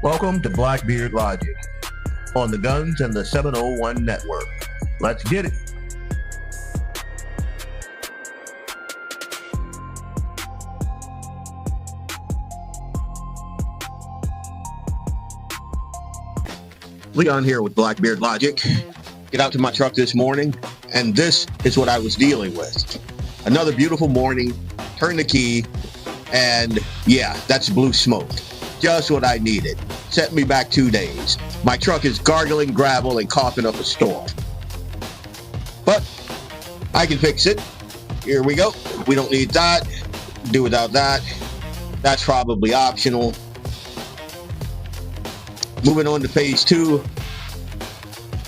Welcome to BlackBeardLogic on the Guns and the 701 Network. Let's get it. Leon here with BlackBeardLogic. Get out to my truck this morning, and this is what I was dealing with. Another beautiful morning, turn the key, and yeah, that's blue smoke. Just what I needed. Set me back 2 days. My truck is gargling gravel and coughing up a storm. But I can fix it. Here we go. We don't need that. Do without that. That's probably optional. Moving on to phase 2.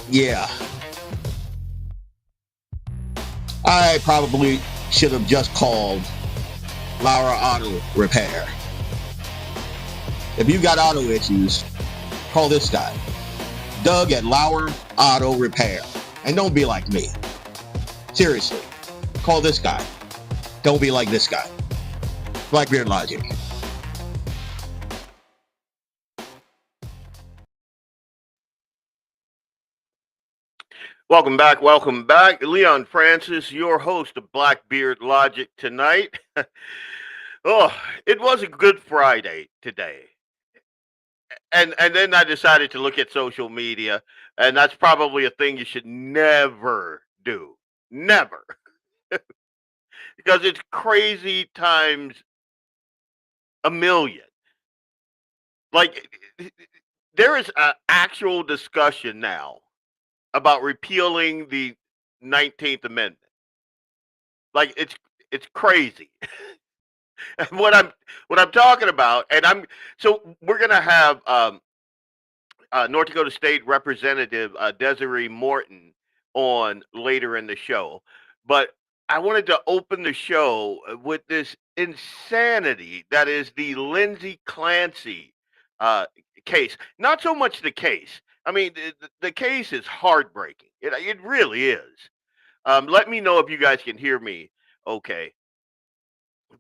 Yeah. I probably should have just called Laura Auto Repair. If you got auto issues, call this guy, Doug at Laura Auto Repair. And don't be like me. Seriously, call this guy. Don't be like this guy. BlackBeardLogic. Welcome back. Leon Francis, your host of BlackBeardLogic Tonight. Oh, it was a good Friday today. And then I decided to look at social media, and that's probably a thing you should never do. Never. Because it's crazy times a million. Like, there is an actual discussion now about repealing the 19th Amendment. Like, it's crazy. what I'm talking about, and we're gonna have North Dakota State Representative Desiree Morton on later in the show, but I wanted to open the show with this insanity that is the Lindsay Clancy case. Not so much the case. I mean, the case is heartbreaking. It really is. Let me know if you guys can hear me okay.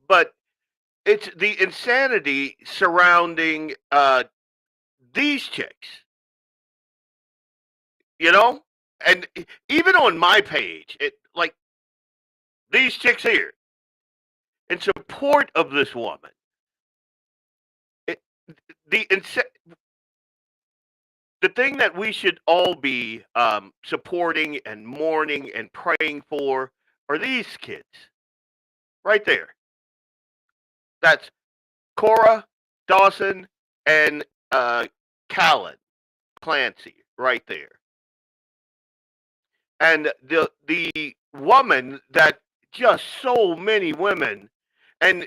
But it's the insanity surrounding these chicks, you know? And even on my page, like these chicks here, in support of this woman, the thing that we should all be supporting and mourning and praying for are these kids right there. That's Cora, Dawson, and Callan Clancy right there. And the woman that just so many women, and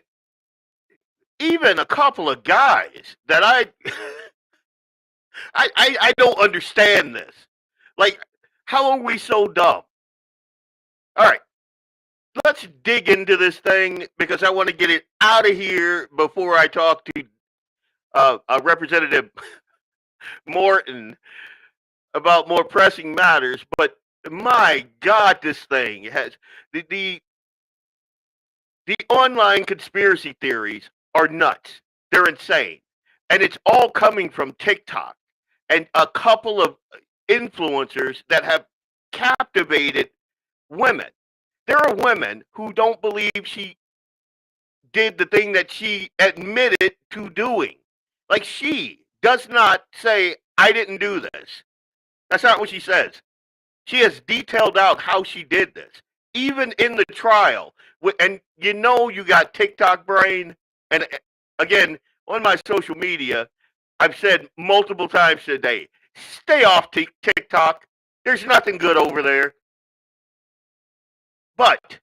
even a couple of guys that I don't understand this. Like, how are we so dumb? All right. Let's dig into this thing because I want to get it out of here before I talk to Representative Morton about more pressing matters. But my God, this thing has the online conspiracy theories are nuts. They're insane, and it's all coming from TikTok and a couple of influencers that have captivated women. There are women who don't believe she did the thing that she admitted to doing. Like, she does not say, I didn't do this. That's not what she says. She has detailed out how she did this, even in the trial. And you know you got TikTok brain. And again, on my social media, I've said multiple times today, stay off TikTok. There's nothing good over there. But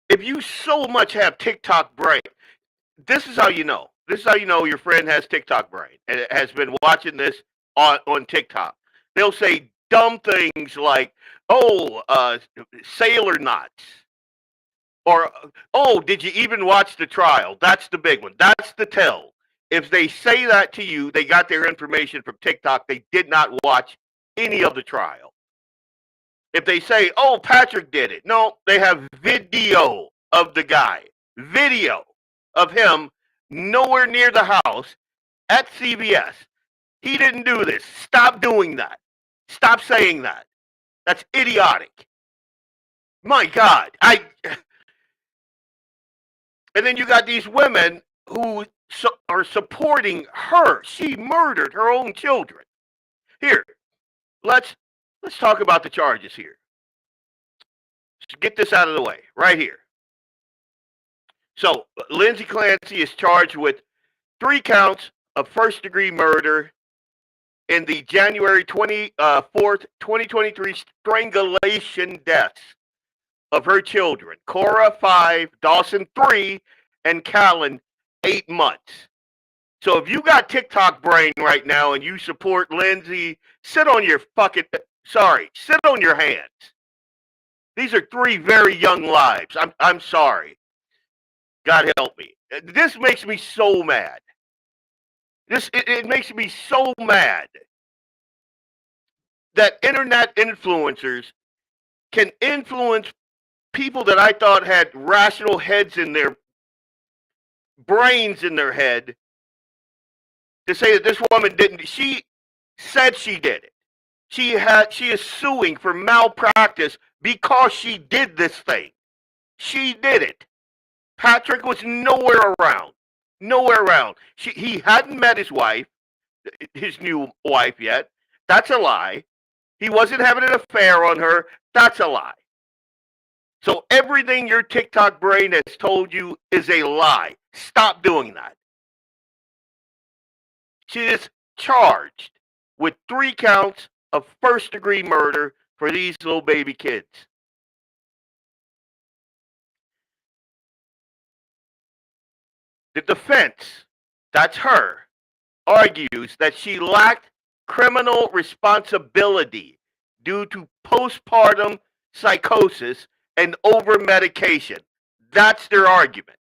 if you so much have TikTok brain, this is how you know. This is how you know your friend has TikTok brain and has been watching this on TikTok. They'll say dumb things like, sailor knots. Or, did you even watch the trial? That's the big one. That's the tell. If they say that to you, they got their information from TikTok. They did not watch any of the trial. If they say, Patrick did it. No, they have video of the guy. Video of him nowhere near the house at CBS. He didn't do this. Stop doing that. Stop saying that. That's idiotic. My God. And then you got these women who are supporting her. She murdered her own children. Here, let's talk about the charges here. Let's get this out of the way right here. So Lindsay Clancy is charged with 3 counts of first-degree murder in the January 24th, 2023 strangulation deaths of her children, Cora 5, Dawson 3, and Callan 8 months. So if you got TikTok brain right now and you support Lindsay, sit on your hands. These are 3 very young lives. I'm sorry. God help me. This makes me so mad. It makes me so mad that internet influencers can influence people that I thought had rational heads in their brains in their head to say that this woman didn't. She said she did it. She is suing for malpractice because she did this thing. She did it. Patrick was nowhere around. Nowhere around. He hadn't met his wife, his new wife yet. That's a lie. He wasn't having an affair on her. That's a lie. So everything your TikTok brain has told you is a lie. Stop doing that. She is charged with 3 counts of first-degree murder for these little baby kids. The defense, that's her, argues that she lacked criminal responsibility due to postpartum psychosis and over-medication. That's their argument.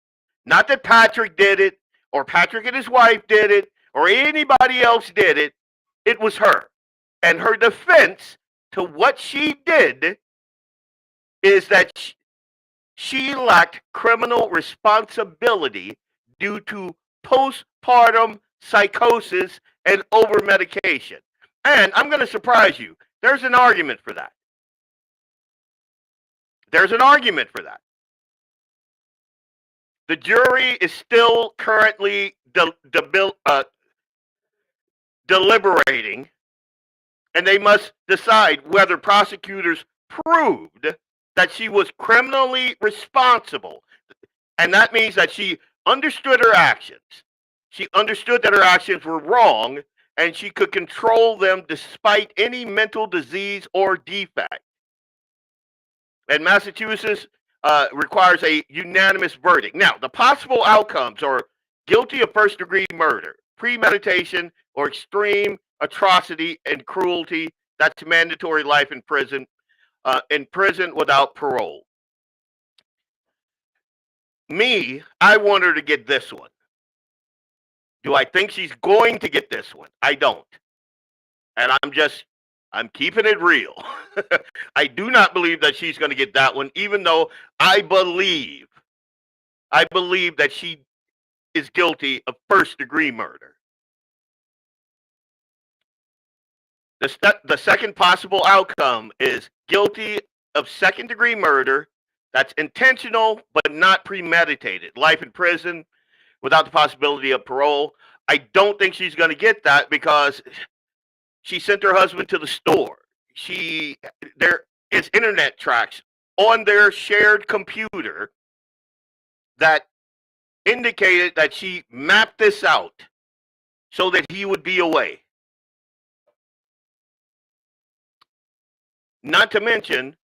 Not that Patrick did it, or Patrick and his wife did it, or anybody else did it. It was her. And her defense to what she did is that she lacked criminal responsibility due to postpartum psychosis and over-medication. And I'm going to surprise you. There's an argument for that. There's an argument for that. The jury is still currently deliberating, and they must decide whether prosecutors proved that she was criminally responsible. And that means that she understood her actions. She understood that her actions were wrong, and she could control them despite any mental disease or defect. And Massachusetts requires a unanimous verdict. Now, the possible outcomes are guilty of first-degree murder, premeditation, or extreme atrocity and cruelty. That's mandatory life in prison without parole. I want her to get this one. Do I think she's going to get this one? I don't. And I'm keeping it real. I do not believe that she's going to get that one, even though I believe that she is guilty of first-degree murder. The second possible outcome is guilty of second-degree murder. That's intentional but not premeditated. Life in prison without the possibility of parole. I don't think she's going to get that because she sent her husband to the store. There is internet tracks on their shared computer that indicated that she mapped this out so that he would be away. Not to mention,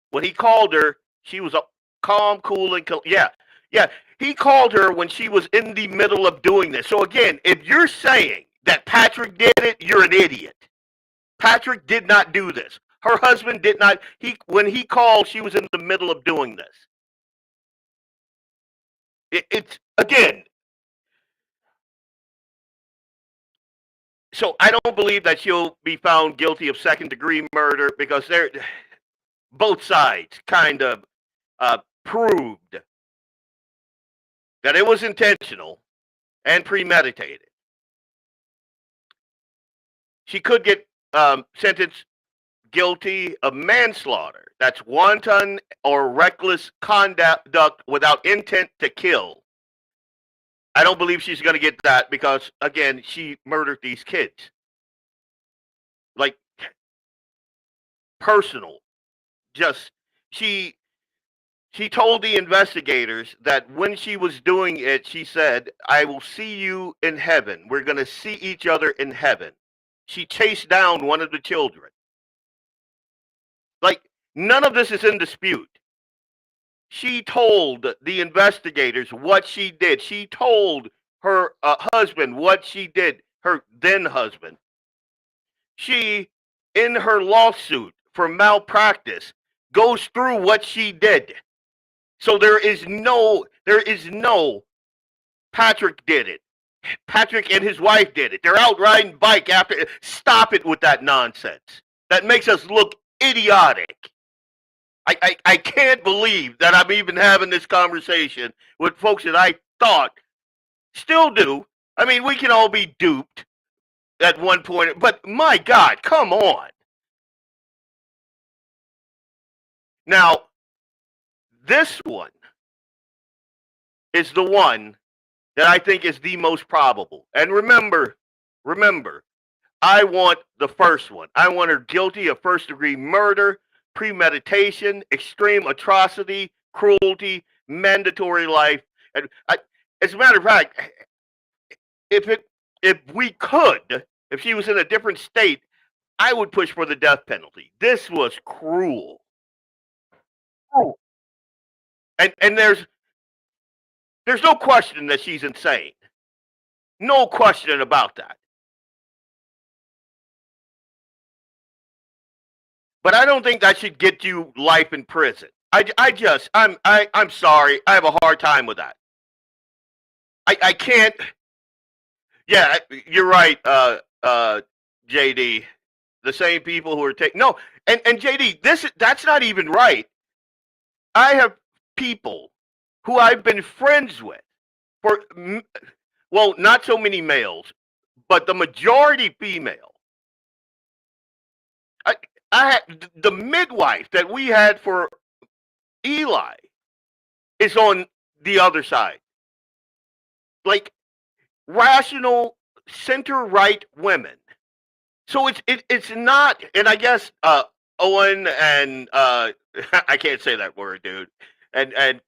when he called her, she was calm, cool, and yeah. He called her when she was in the middle of doing this. So again, if you're saying that Patrick did it, you're an idiot. Patrick did not do this. Her husband did not. When he called, she was in the middle of doing this. It's again. So I don't believe that she'll be found guilty of second-degree murder because both sides kind of proved that it was intentional and premeditated. she could get sentenced guilty of manslaughter. That's wanton or reckless conduct without intent to kill. I don't believe she's going to get that because, again, she murdered these kids. Like, personal. Just, she told the investigators that when she was doing it, she said, I will see you in heaven. We're going to see each other in heaven. She chased down one of the children. Like, none of this is in dispute. She told the investigators what she did. She told her husband what she did, her then husband. She, in her lawsuit for malpractice, goes through what she did. So there is no Patrick did it. Patrick and his wife did it. They're out riding bike after. Stop it with that nonsense. That makes us look idiotic. I can't believe that I'm even having this conversation with folks that I thought still do. I mean, we can all be duped at one point, but my God, come on. Now, this one is the one that I think is the most probable. And remember, I want the first one. I want her guilty of first-degree murder, premeditation, extreme atrocity, cruelty, mandatory life. And as a matter of fact, if she was in a different state, I would push for the death penalty. This was cruel. Oh. And there's no question that she's insane. No question about that. But I don't think that should get you life in prison. I'm sorry. I have a hard time with that. I can't. Yeah, you're right, JD. The same people who are taking no, and JD, that's not even right. I have people who I've been friends with for, well, not so many males, but the majority female. I had the midwife that we had for Eli is on the other side. Like, rational center-right women. So it's not, and I guess Owen and I can't say that word, dude, and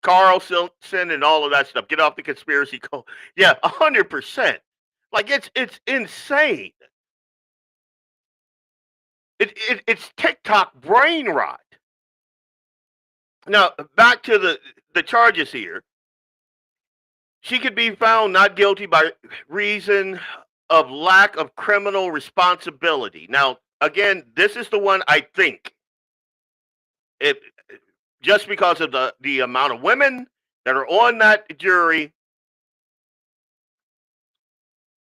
Carlson and all of that stuff. Get off the conspiracy call. Yeah, 100%. Like, it's insane. It's TikTok brain rot. Now, back to the charges here. She could be found not guilty by reason of lack of criminal responsibility. Now, again, this is the one I think, just because of the amount of women that are on that jury,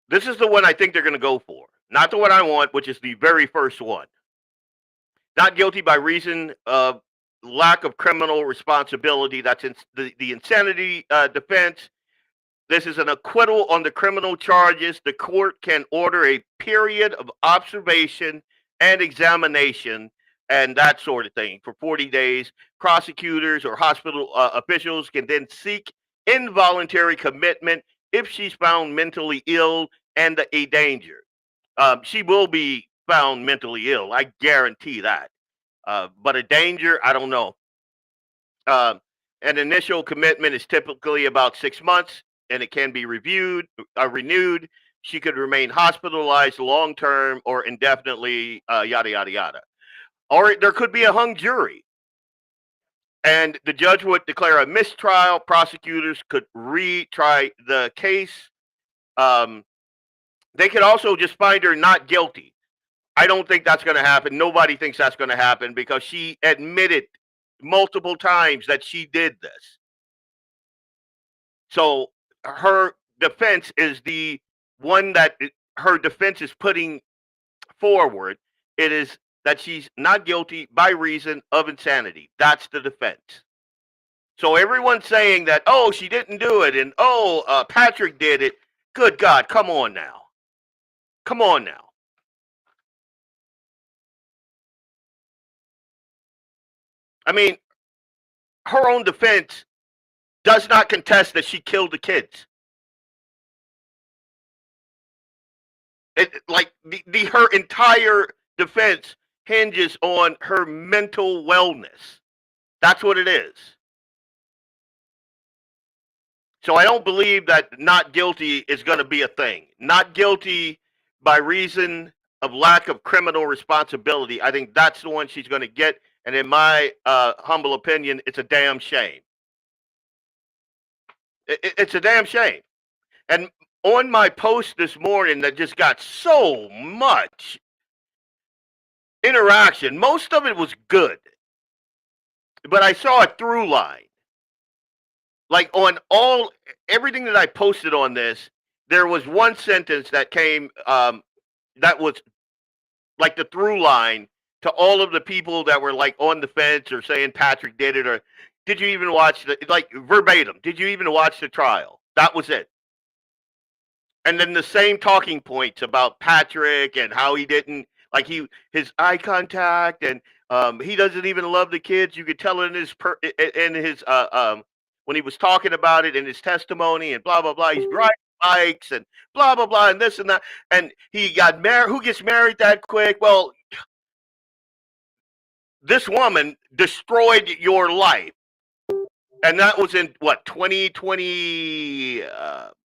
this is the one I think they're going to go for. Not the one I want, which is the very first one. Not guilty by reason of lack of criminal responsibility. That's the insanity defense. This is an acquittal on the criminal charges. The court can order a period of observation and examination and that sort of thing for 40 days. Prosecutors or hospital officials can then seek involuntary commitment if she's found mentally ill and a danger. She will be found mentally ill. I guarantee that. But a danger, I don't know. An initial commitment is typically about 6 months, and it can be renewed. She could remain hospitalized long-term or indefinitely, yada, yada, yada. Or there could be a hung jury. And the judge would declare a mistrial. Prosecutors could retry the case. They could also just find her not guilty. I don't think that's going to happen. Nobody thinks that's going to happen because she admitted multiple times that she did this. So her defense is the one that her defense is putting forward. It is that she's not guilty by reason of insanity. That's the defense. So everyone's saying that, oh, she didn't do it, and Patrick did it. Good God, come on now. Come on now. I mean, her own defense does not contest that she killed the kids. Like her entire defense hinges on her mental wellness. That's what it is. So I don't believe that not guilty is going to be a thing. Not guilty by reason of lack of criminal responsibility. I think that's the one she's going to get. And in my humble opinion, it's a damn shame. It's a damn shame. And on my post this morning that just got so much interaction, most of it was good. But I saw a through line. Like on everything that I posted on this, there was one sentence that came that was like the through line to all of the people that were like on the fence or saying Patrick did it, or did you even watch like verbatim, did you even watch the trial? That was it. And then the same talking points about Patrick and how he didn't like his eye contact, and he doesn't even love the kids. You could tell in his when he was talking about it in his testimony and blah blah blah. He's riding bikes and blah blah blah and this and that. And he got married. Who gets married that quick? Well, this woman destroyed your life, and that was in what 2020.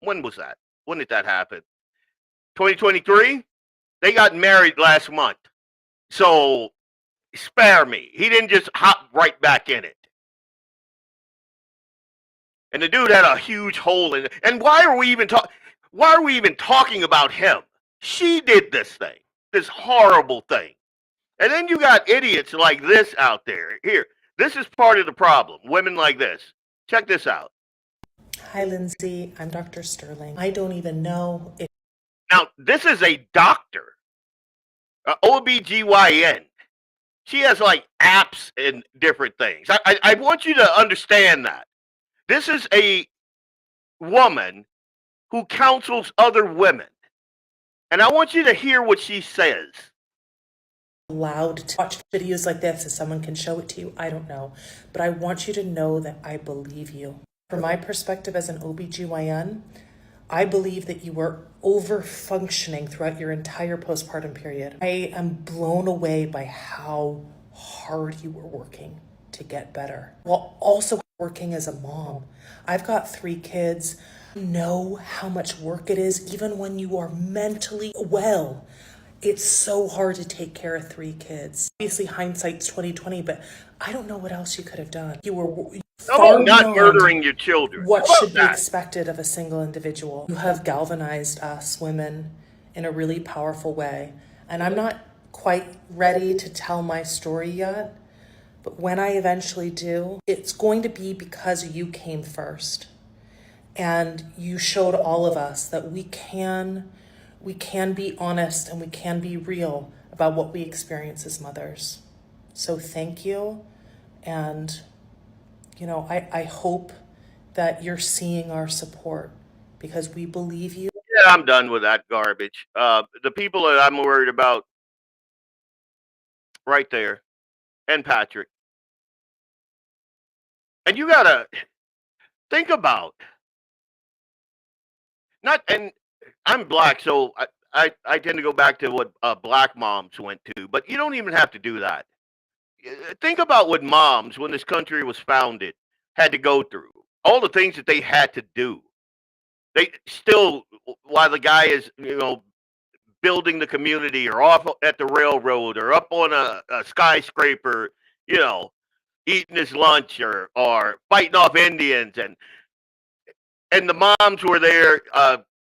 When was that? When did that happen? 2023. They got married last month. So spare me. He didn't just hop right back in it. And the dude had a huge hole in it. And why are we even talking about him? She did this thing, this horrible thing. And then you got idiots like this out there. Here, this is part of the problem. Women like this. Check this out. Hi, Lindsay. I'm Dr. Sterling. I don't even know if... Now, this is a doctor, OBGYN. She has like apps and different things. I want you to understand that. This is a woman who counsels other women. And I want you to hear what she says. Allowed to watch videos like this, if someone can show it to you, I don't know. But I want you to know that I believe you. From my perspective as an OBGYN, I believe that you were over-functioning throughout your entire postpartum period. I am blown away by how hard you were working to get better, while also working as a mom. I've got 3 kids. I know how much work it is, even when you are mentally well. It's so hard to take care of 3 kids. Obviously, hindsight's 2020, but I don't know what else you could have done. You were not murdering your children. What should be expected of a single individual. You have galvanized us women in a really powerful way. And I'm not quite ready to tell my story yet, but when I eventually do, it's going to be because you came first. And you showed all of us that we can be honest and we can be real about what we experience as mothers. So thank you. And, you know, I hope that you're seeing our support because we believe you. Yeah, I'm done with that garbage. The people that I'm worried about right there, and Patrick. And you gotta think about and I'm black, so I tend to go back to what black moms went to, but you don't even have to do that. Think about what moms, when this country was founded, had to go through. All the things that they had to do. They still, while the guy is, building the community or off at the railroad or up on a skyscraper, eating his lunch or fighting off Indians, and the moms were there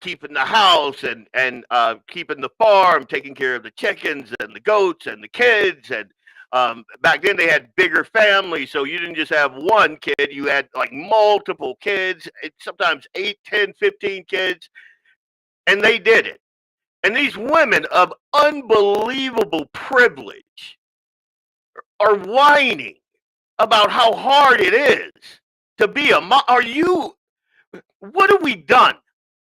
keeping the house and keeping the farm, taking care of the chickens and the goats and the kids. And back then they had bigger families, so you didn't just have one kid, you had like multiple kids, sometimes 8, 10, 15 kids, and they did it. And these women of unbelievable privilege are whining about how hard it is to be a mom. What have we done?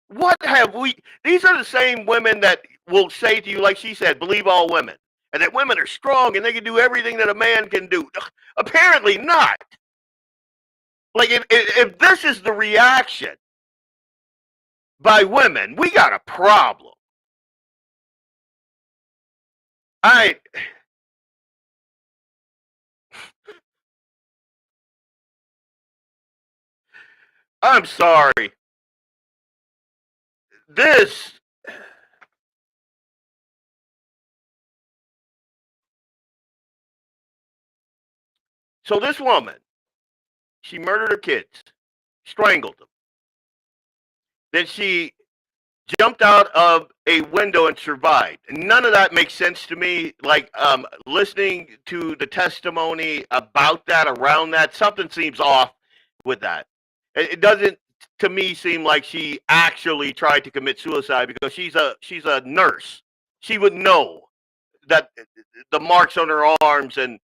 What have we? These are the same women that will say to you, like she said, believe all women. and that women are strong and they can do everything that a man can do. Apparently not. Like, if this is the reaction by women, we got a problem. I'm sorry. So this woman, she murdered her kids, strangled them. Then she jumped out of a window and survived. None of that makes sense to me. Like, listening to the testimony about that, around that, something seems off with that. It doesn't, to me, seem like she actually tried to commit suicide, because she's a nurse. She would know that the marks on her arms, and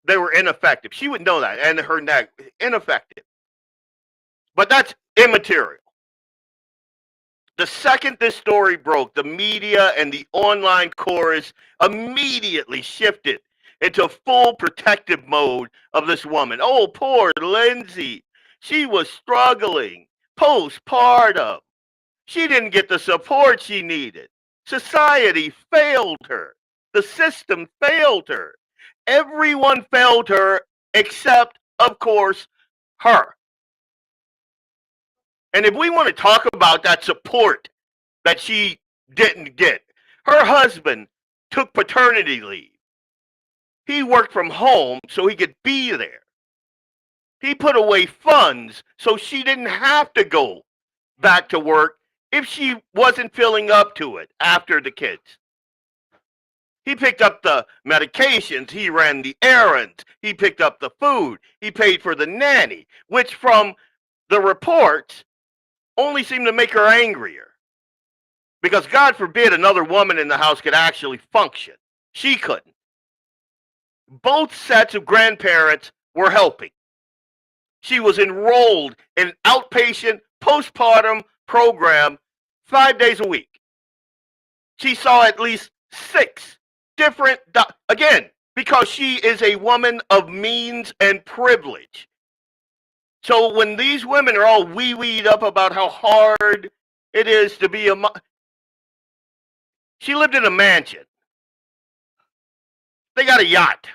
they were ineffective. She would know that, and her neck, ineffective. But that's immaterial. The second this story broke, the media and the online chorus immediately shifted into full protective mode of this woman. Oh, poor Lindsay. She was struggling postpartum. She didn't get the support she needed. Society failed her. The system failed her. Everyone failed her except, of course, her. And if we want to talk about that support that she didn't get, her husband took paternity leave. He worked from home so he could be there. He put away funds so she didn't have to go back to work if she wasn't feeling up to it after the kids. He picked up the medications, he ran the errands, he picked up the food, he paid for the nanny, which from the reports only seemed to make her angrier. Because God forbid another woman in the house could actually function. She couldn't. Both sets of grandparents were helping. She was enrolled in an outpatient postpartum program 5 days a week. She saw at least 6 different, again, because she is a woman of means and privilege. So when these women are all wee-weed up about how hard it is to be a mom, she lived in a mansion. They got a yacht.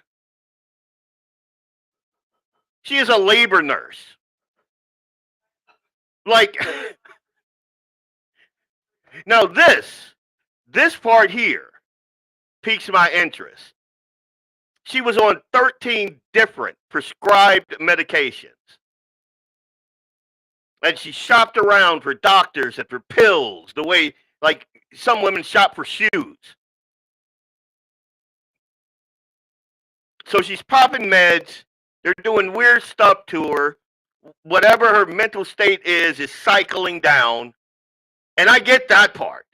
She is a labor nurse. Like, now this part here piques my interest. She was on 13 different prescribed medications. And she shopped around for doctors and for pills, the way, like, some women shop for shoes. So she's popping meds. They're doing weird stuff to her. Whatever her mental state is cycling down. And I get that part.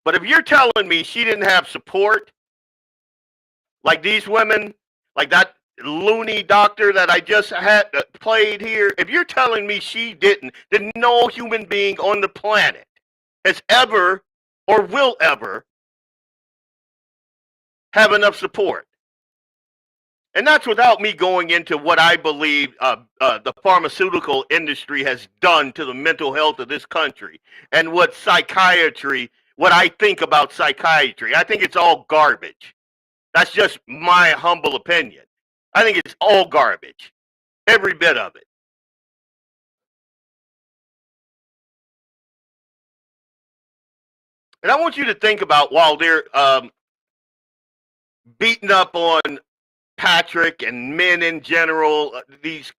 But if you're telling me she didn't have support, like these women, like that loony doctor that I just had played here, if you're telling me she didn't, then no human being on the planet has ever or will ever have enough support. And that's without me going into what I believe the pharmaceutical industry has done to the mental health of this country, and what I think about psychiatry. I think it's all garbage. That's just my humble opinion. I think it's all garbage. Every bit of it. And I want you to think about, while they're beating up on Patrick and men in general, these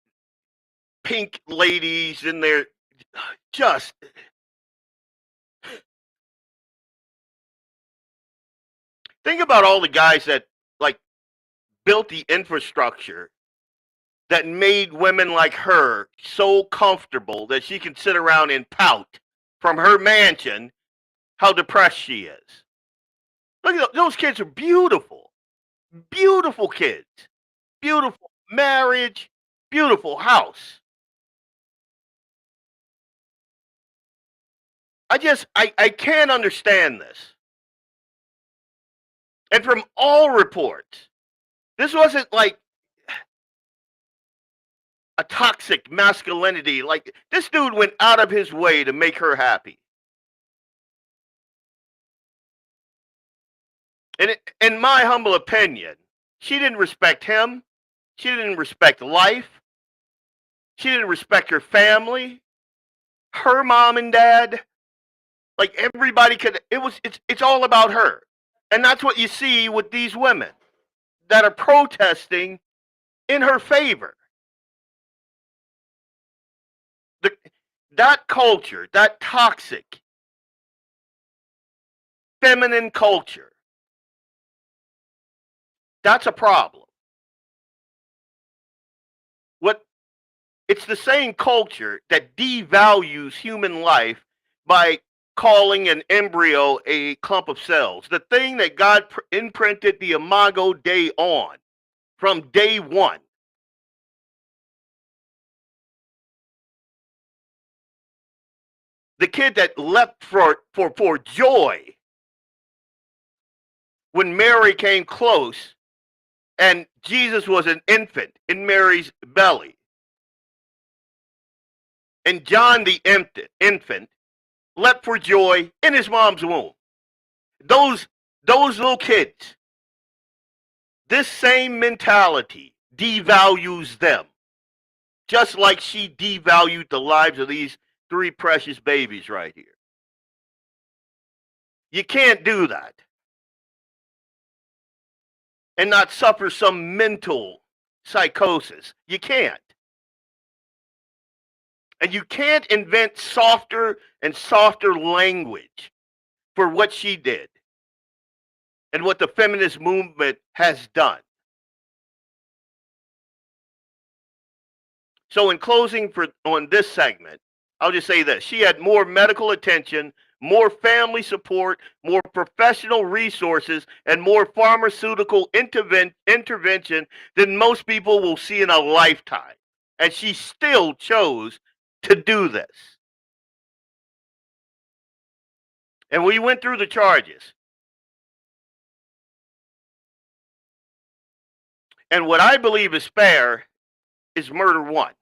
pink ladies in there, just think about all the guys that, like, built the infrastructure that made women like her so comfortable that she can sit around and pout from her mansion how depressed she is. Look at those kids are beautiful. Beautiful kids. Beautiful marriage. Beautiful house. I can't understand this. And from all reports, this wasn't like a toxic masculinity. Like, this dude went out of his way to make her happy. And in my humble opinion, she didn't respect him. She didn't respect life. She didn't respect her family, her mom and dad. Like, everybody could. It's all about her, and that's what you see with these women that are protesting in her favor. That culture, that toxic, feminine culture, that's a problem. It's the same culture that devalues human life by calling an embryo a clump of cells. The thing that God imprinted the Imago Dei on from day one. The kid that leapt for joy when Mary came close and Jesus was an infant in Mary's belly. And John the infant leapt for joy in his mom's womb. Those little kids, this same mentality devalues them, just like she devalued the lives of these 3 precious babies right here. You can't do that and not suffer some mental psychosis. You can't. And you can't invent softer and softer language for what she did and what the feminist movement has done. So in closing on this segment, I'll just say this. She had more medical attention, more family support, more professional resources, and more pharmaceutical intervention than most people will see in a lifetime. And she still chose to do this. And we went through the charges. And what I believe is fair is murder 1.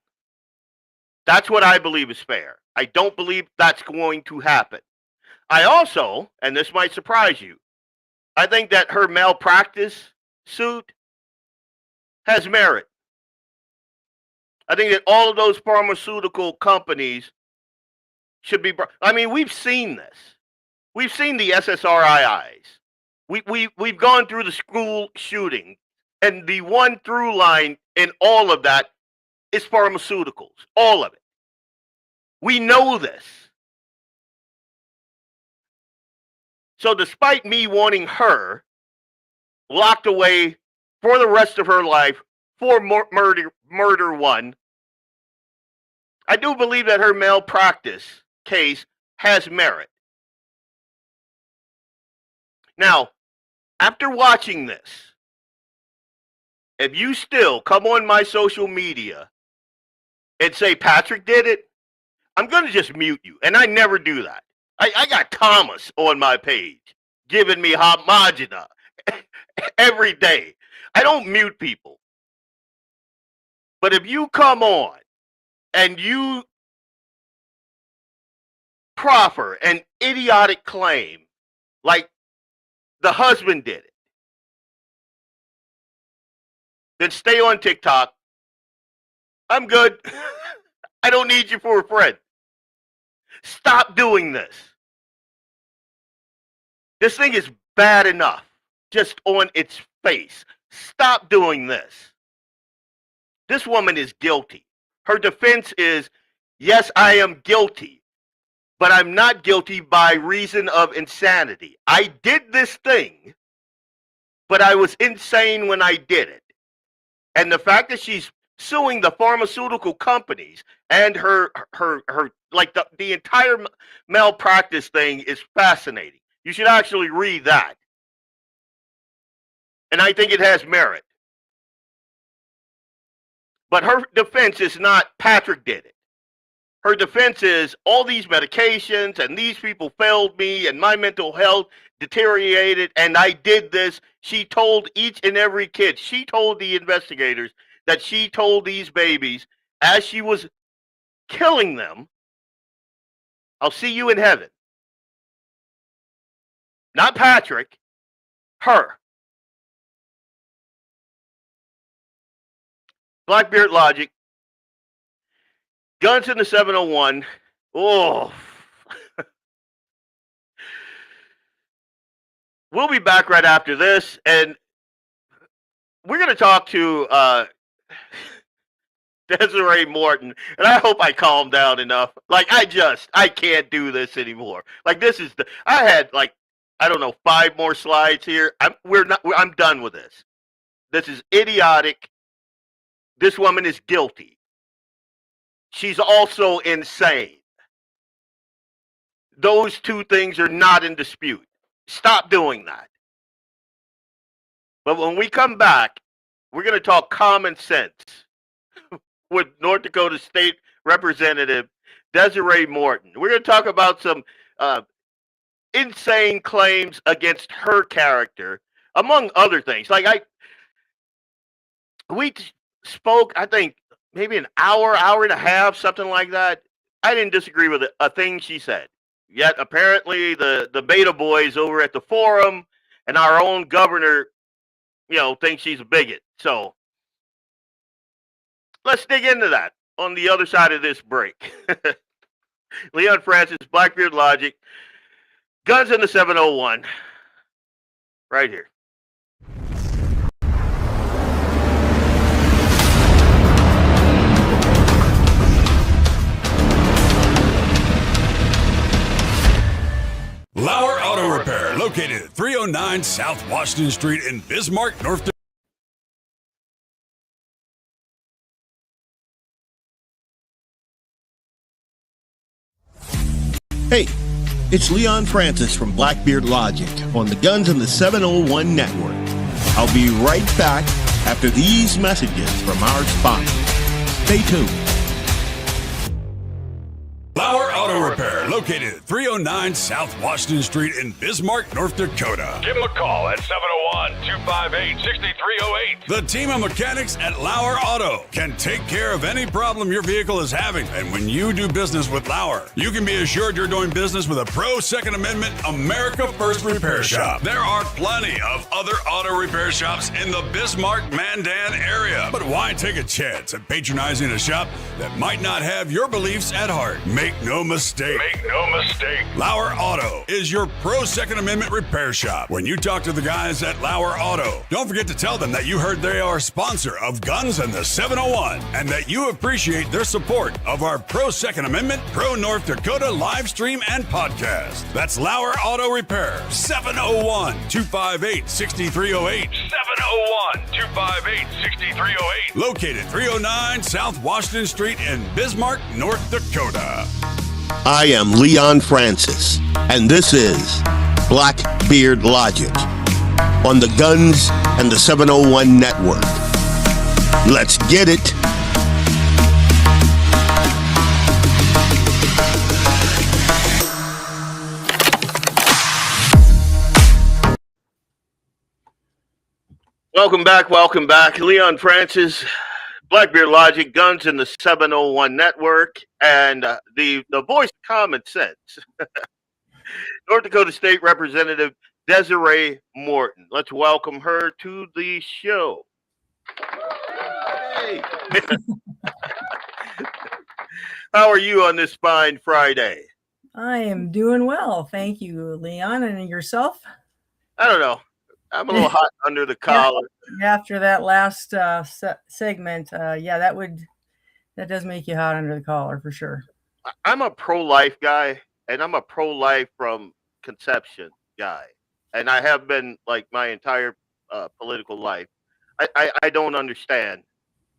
That's what I believe is fair. I don't believe that's going to happen. I also, and this might surprise you, I think that her malpractice suit has merit. I think that all of those pharmaceutical companies should be. I mean, we've seen this. We've seen the SSRIs. We've gone through the school shooting, and the one through line in all of that is pharmaceuticals. All of it. We know this. So despite me wanting her locked away for the rest of her life for murder 1, I do believe that her malpractice case has merit. Now, after watching this, if you still come on my social media and say Patrick did it, I'm going to just mute you. And I never do that. I got Thomas on my page giving me homogena every day. I don't mute people. But if you come on and you proffer an idiotic claim like the husband did it, then stay on TikTok. I'm good. I don't need you for a friend. Stop doing this. This thing is bad enough just on its face. Stop doing this. This woman is guilty. Her defense is, yes, I am guilty, but I'm not guilty by reason of insanity. I did this thing, but I was insane when I did it. And the fact that she's suing the pharmaceutical companies and her like the entire malpractice thing is fascinating. You should actually read that. And I think it has merit. But her defense is not Patrick did it. her defense is all these medications and these people failed me and my mental health deteriorated and I did this. She told each and every kid, she told the investigators that she told these babies as she was killing them, I'll see you in heaven. Not Patrick, her. BlackBeardLogic, Guns in the 701. Oh. We'll be back right after this, and we're going to talk to Desiree Morton, and I hope I calm down enough. Like, I can't do this anymore. Like, I had, like, I don't know, 5 more slides here. I'm done with this. This is idiotic. This woman is guilty. She's also insane. Those two things are not in dispute. Stop doing that. But when we come back, we're going to talk common sense with North Dakota State Representative Desiree Morton. We're going to talk about some insane claims against her character, among other things. Like we spoke, I think, maybe an hour and a half, something like that. I didn't disagree with a thing she said. Yet apparently the beta boys over at the forum and our own governor, think she's a bigot. So let's dig into that on the other side of this break. Leon Francis, BlackBeardLogic, Guns in the 701, right here. Lauer Auto Repair, located at 309 South Washington Street in Bismarck, North Dakota. Hey, it's Leon Francis from BlackBeardLogic on the Guns in the 701 Network. I'll be right back after these messages from our sponsors. Stay tuned. Lauer Auto Repair, located at 309 South Washington Street in Bismarck, North Dakota. Give them a call at 701-258-6308. The team of mechanics at Lauer Auto can take care of any problem your vehicle is having. And when you do business with Lauer, you can be assured you're doing business with a pro Second Amendment America First repair shop. There are plenty of other auto repair shops in the Bismarck-Mandan area. But why take a chance at patronizing a shop that might not have your beliefs at heart? Make no mistake. Lauer Auto is your pro Second Amendment repair shop. When you talk to the guys at Lauer Auto, don't forget to tell them that you heard they are a sponsor of Guns in the 701 and that you appreciate their support of our pro Second Amendment, pro North Dakota live stream and podcast. That's Lauer Auto Repair, 701-258-6308. 701-258-6308. Located 309 South Washington Street in Bismarck, North Dakota. I am Leon Francis, and this is BlackBeardLogic on the Guns and the 701 Network. Let's get it. Welcome back. Leon Francis, BlackBeardLogic, Guns in the 701 Network, and the voice of common sense, North Dakota State Representative Desiree Morton. Let's welcome her to the show. Hey. How are you on this fine Friday? I am doing well. Thank you, Leon. And yourself? I don't know. I'm a little hot under the collar. After that last segment, that does make you hot under the collar for sure. I'm a pro-life guy, and I'm a pro-life from conception guy, and I have been like my entire political life. I don't understand,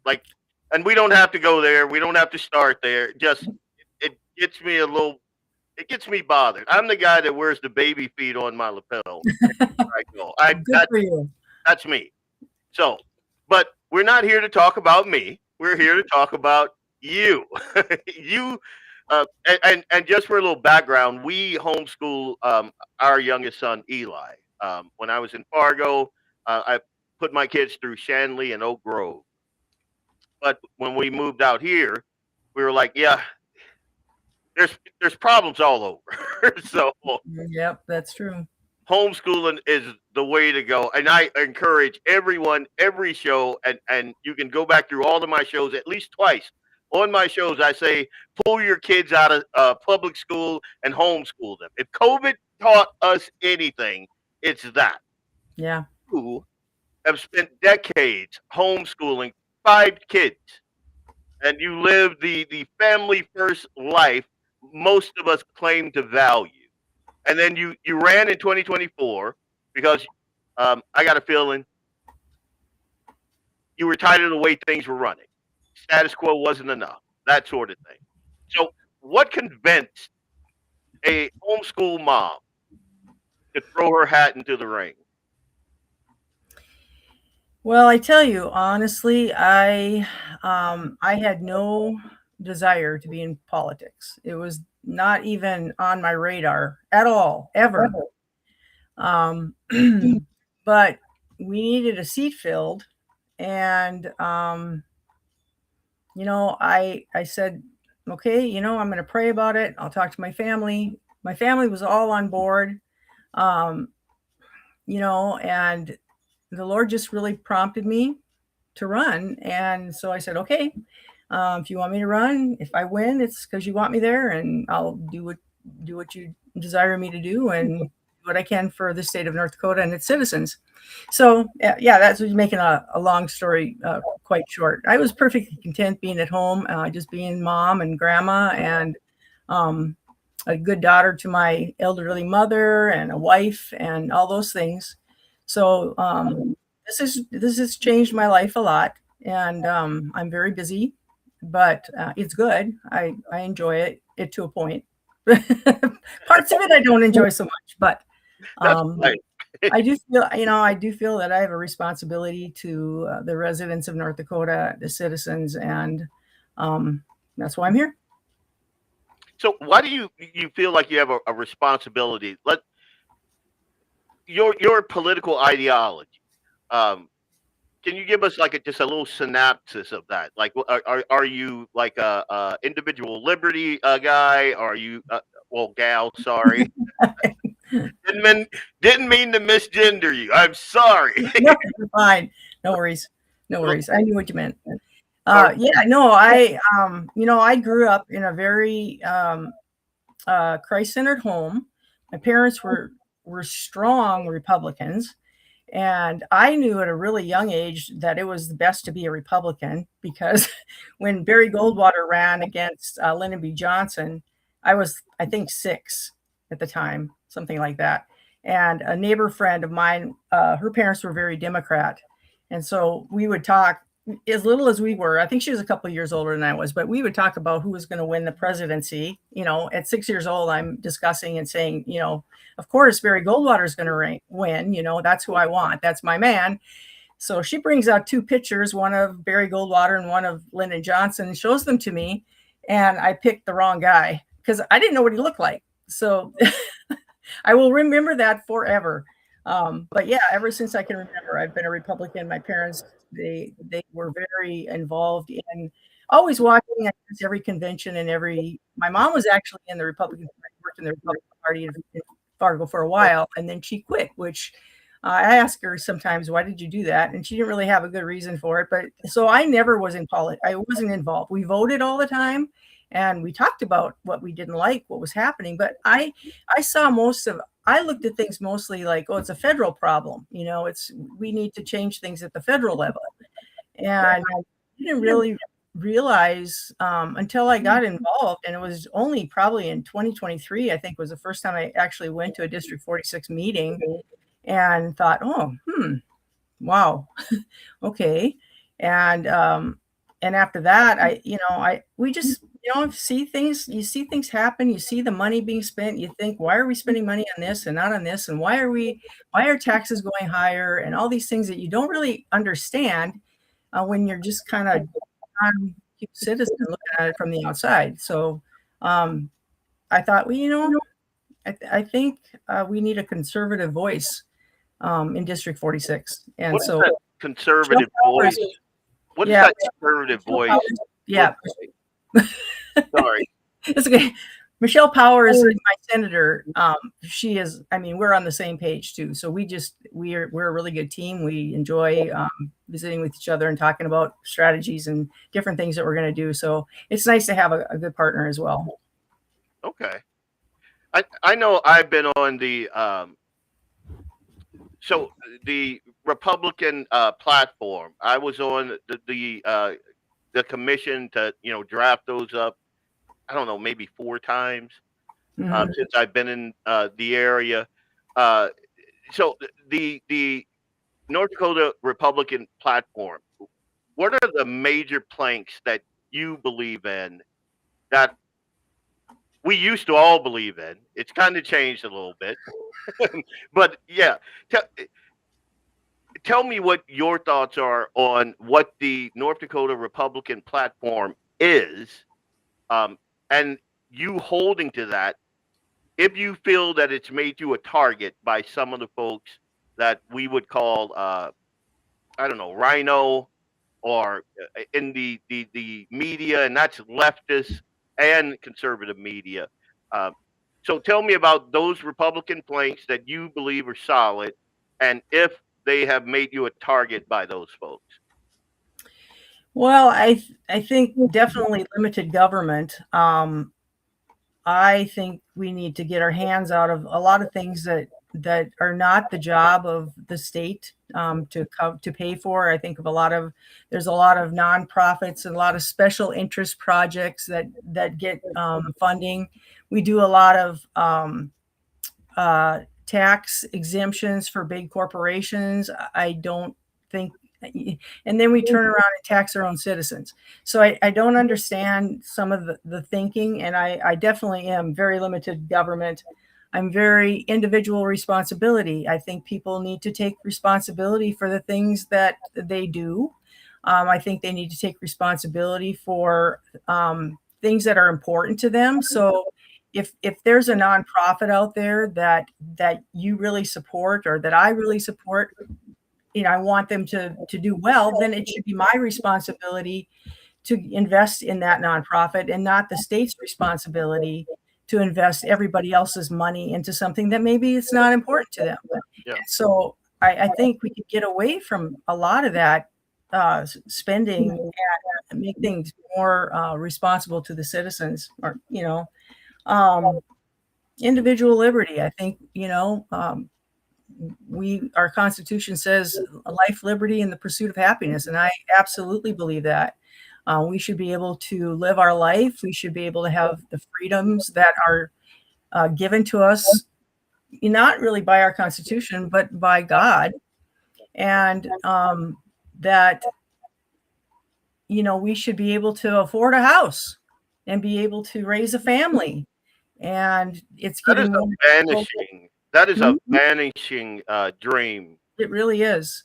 like, and we don't have to go there. We don't have to start there. Just it gets me it gets me bothered. I'm the guy that wears the baby feet on my lapel. I go. That's me. So, but we're not here to talk about me. We're here to talk about you. You And just for a little background, we homeschool our youngest son Eli. When I was in Fargo, I put my kids through Shanley and Oak Grove. But when we moved out here, we were like, yeah, there's problems all over. So Yep, that's true. homeschooling is the way to go, and I encourage everyone, every show, and you can go back through all of my shows at least twice. On my shows, I say pull your kids out of public school and homeschool them. If COVID taught us anything, it's that. Yeah. Who have spent decades homeschooling 5 kids, and you live the family first life most of us claim to value. And then you ran in 2024 because I got a feeling you were tired of the way things were running. Status quo wasn't enough, that sort of thing. So, what convinced a homeschool mom to throw her hat into the ring? Well, I tell you honestly, I had no desire to be in politics. It was not even on my radar at all, ever. Um, but we needed a seat filled, and I said, okay, I'm going to pray about it. I'll talk to my family. My family was all on board, and the Lord just really prompted me to run. And so I said, okay, if you want me to run, if I win, it's because you want me there, and I'll do what you desire me to do and do what I can for the state of North Dakota and its citizens. So yeah, that's making a long story quite short. I was perfectly content being at home, just being mom and grandma, and a good daughter to my elderly mother, and a wife, and all those things. So this has changed my life a lot, and I'm very busy, but it's good. I enjoy it to a point. Parts of it I don't enjoy so much, but Right. I do feel that I have a responsibility to the residents of North Dakota, the citizens, and that's why I'm here. So, why do you feel like you have a responsibility? Let your political ideology. Can you give us like just a little synopsis of that? Like, are you like a individual liberty guy? Are you well, gal? Sorry, didn't mean to misgender you. I'm sorry. No, you're fine. No worries. No worries. I knew what you meant. Or- Yeah, no, I grew up in a very Christ-centered home. My parents were strong Republicans, and I knew at a really young age that it was the best to be a Republican, because when Barry Goldwater ran against Lyndon B. Johnson, I was, I think, 6 at the time, something like that. And a neighbor friend of mine, her parents were very Democrat. And so we would talk, as little as we were. I think she was a couple of years older than I was, but we would talk about who was going to win the presidency. At 6 years old, I'm discussing and saying, of course, Barry Goldwater is going to win. That's who I want. That's my man. So she brings out 2 pictures, one of Barry Goldwater and one of Lyndon Johnson, and shows them to me. And I picked the wrong guy because I didn't know what he looked like. So I will remember that forever. But yeah, ever since I can remember, I've been a Republican. My parents, they were very involved in always watching at every convention and my mom was actually in the Republican Party, worked in the Republican Party in Fargo for a while, and then she quit, which I ask her sometimes, why did you do that? And she didn't really have a good reason for it. But so I never was in politics. I wasn't involved. We voted all the time, and we talked about what we didn't like, what was happening. But I looked at things mostly like, oh, it's a federal problem. We need to change things at the federal level. And I didn't really realize until I got involved, and it was only probably in 2023, I think, was the first time I actually went to a District 46 meeting and thought, oh, wow, okay. And after that, we just, see things happen. You see the money being spent. You think, why are we spending money on this and not on this? And why are taxes going higher? And all these things that you don't really understand when you're just kind of citizen looking at it from the outside. So I thought, well, I think we need a conservative voice in District 46. And What is so that conservative voice? What is that conservative voice? Yeah. Sorry. It's okay. Michelle Powers, my senator, she is, I mean, we're on the same page too. So we're a really good team. We enjoy visiting with each other and talking about strategies and different things that we're going to do. So it's nice to have a good partner as well. Okay. I know I've been on the so the Republican platform. I was on the commission to draft those up. I don't know, maybe 4 times since I've been in the area. So the North Dakota Republican platform. What are the major planks that you believe in that we used to all believe in? It's kind of changed a little bit, but yeah. Tell me what your thoughts are on what the North Dakota Republican platform is, and you holding to that. If you feel that it's made you a target by some of the folks that we would call, I don't know, rhino, or in the media, and that's leftist and conservative media. So tell me about those Republican planks that you believe are solid, and if they have made you a target by those folks. Well, I think definitely limited government. I think we need to get our hands out of a lot of things that are not the job of the state to pay for. I think of there's a lot of nonprofits and a lot of special interest projects that get funding. We do a lot of tax exemptions for big corporations. I don't think, and then we turn around and tax our own citizens. So I don't understand some of the thinking, and I definitely am very limited government. I'm very individual responsibility. I think people need to take responsibility for the things that they do. I think they need to take responsibility for things that are important to them. So if there's a nonprofit out there that you really support or that I really support, I want them to do well, then it should be my responsibility to invest in that nonprofit and not the state's responsibility to invest everybody else's money into something that maybe it's not important to them. Yeah. So I think we could get away from a lot of that spending and make things more responsible to the citizens, or, individual liberty. I think, our Constitution says life, liberty, and the pursuit of happiness. And I absolutely believe that. We should be able to live our life. We should be able to have the freedoms that are given to us, not really by our Constitution, but by God. And that, we should be able to afford a house and be able to raise a family. And it's getting vanishing. That is a vanishing dream. It really is.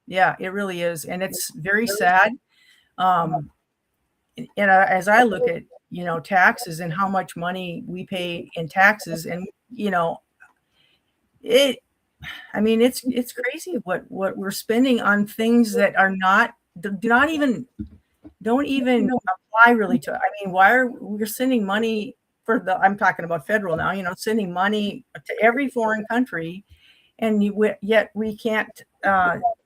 Yeah, it really is. And it's very sad. And as I look at, taxes and how much money we pay in taxes, and, it's crazy what we're spending on things that are don't even apply really to, why we're sending money I'm talking about federal now, sending money to every foreign country, and yet we can't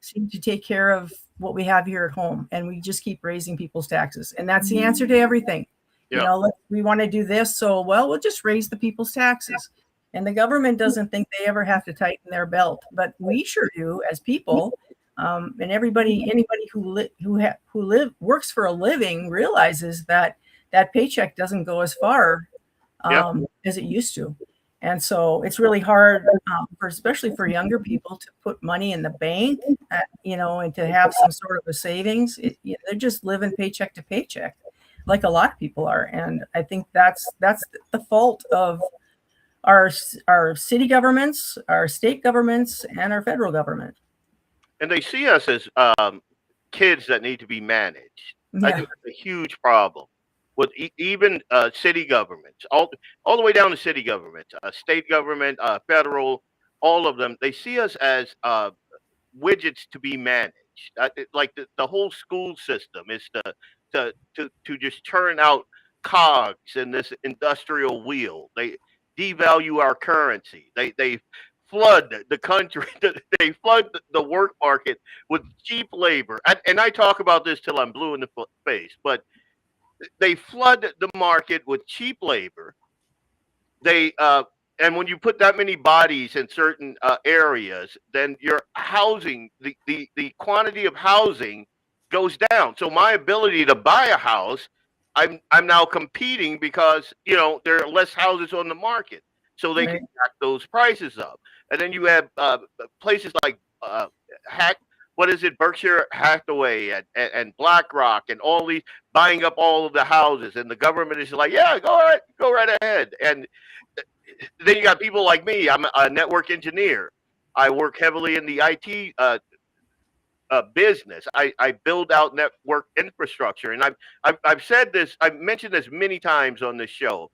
seem to take care of what we have here at home, and we just keep raising people's taxes, and that's the answer to everything. Yeah. We want to do this, so we'll just raise the people's taxes, and the government doesn't think they ever have to tighten their belt, but we sure do as people. And anybody who works for a living realizes that paycheck doesn't go as far as it used to. And so it's really hard, especially for younger people, to put money in the bank, and to have some sort of a savings. They're just living paycheck to paycheck, like a lot of people are. And I think that's the fault of our city governments, our state governments, and our federal government. And they see us as kids that need to be managed. Yeah. I think that's a huge problem. with even city governments, all the way down to city governments, state government, federal, all of them. They see us as widgets to be managed. Like the whole school system is to just turn out cogs in this industrial wheel. They devalue our currency. They flood the country. They flood the work market with cheap labor. And I talk about this till I'm blue in the face, but they flood the market with cheap labor. They and when you put that many bodies in certain areas, then your housing, the quantity of housing goes down. So my ability to buy a house, I'm now competing because there are less houses on the market, so they can Right. jack those prices up. And then you have places like Hack. What is it? Berkshire Hathaway and BlackRock and all these buying up all of the houses, and the government is like, yeah, go right ahead. And then you got people like me. I'm a network engineer. I work heavily in the IT business. I build out network infrastructure, and I've said this. I've mentioned this many times on this show.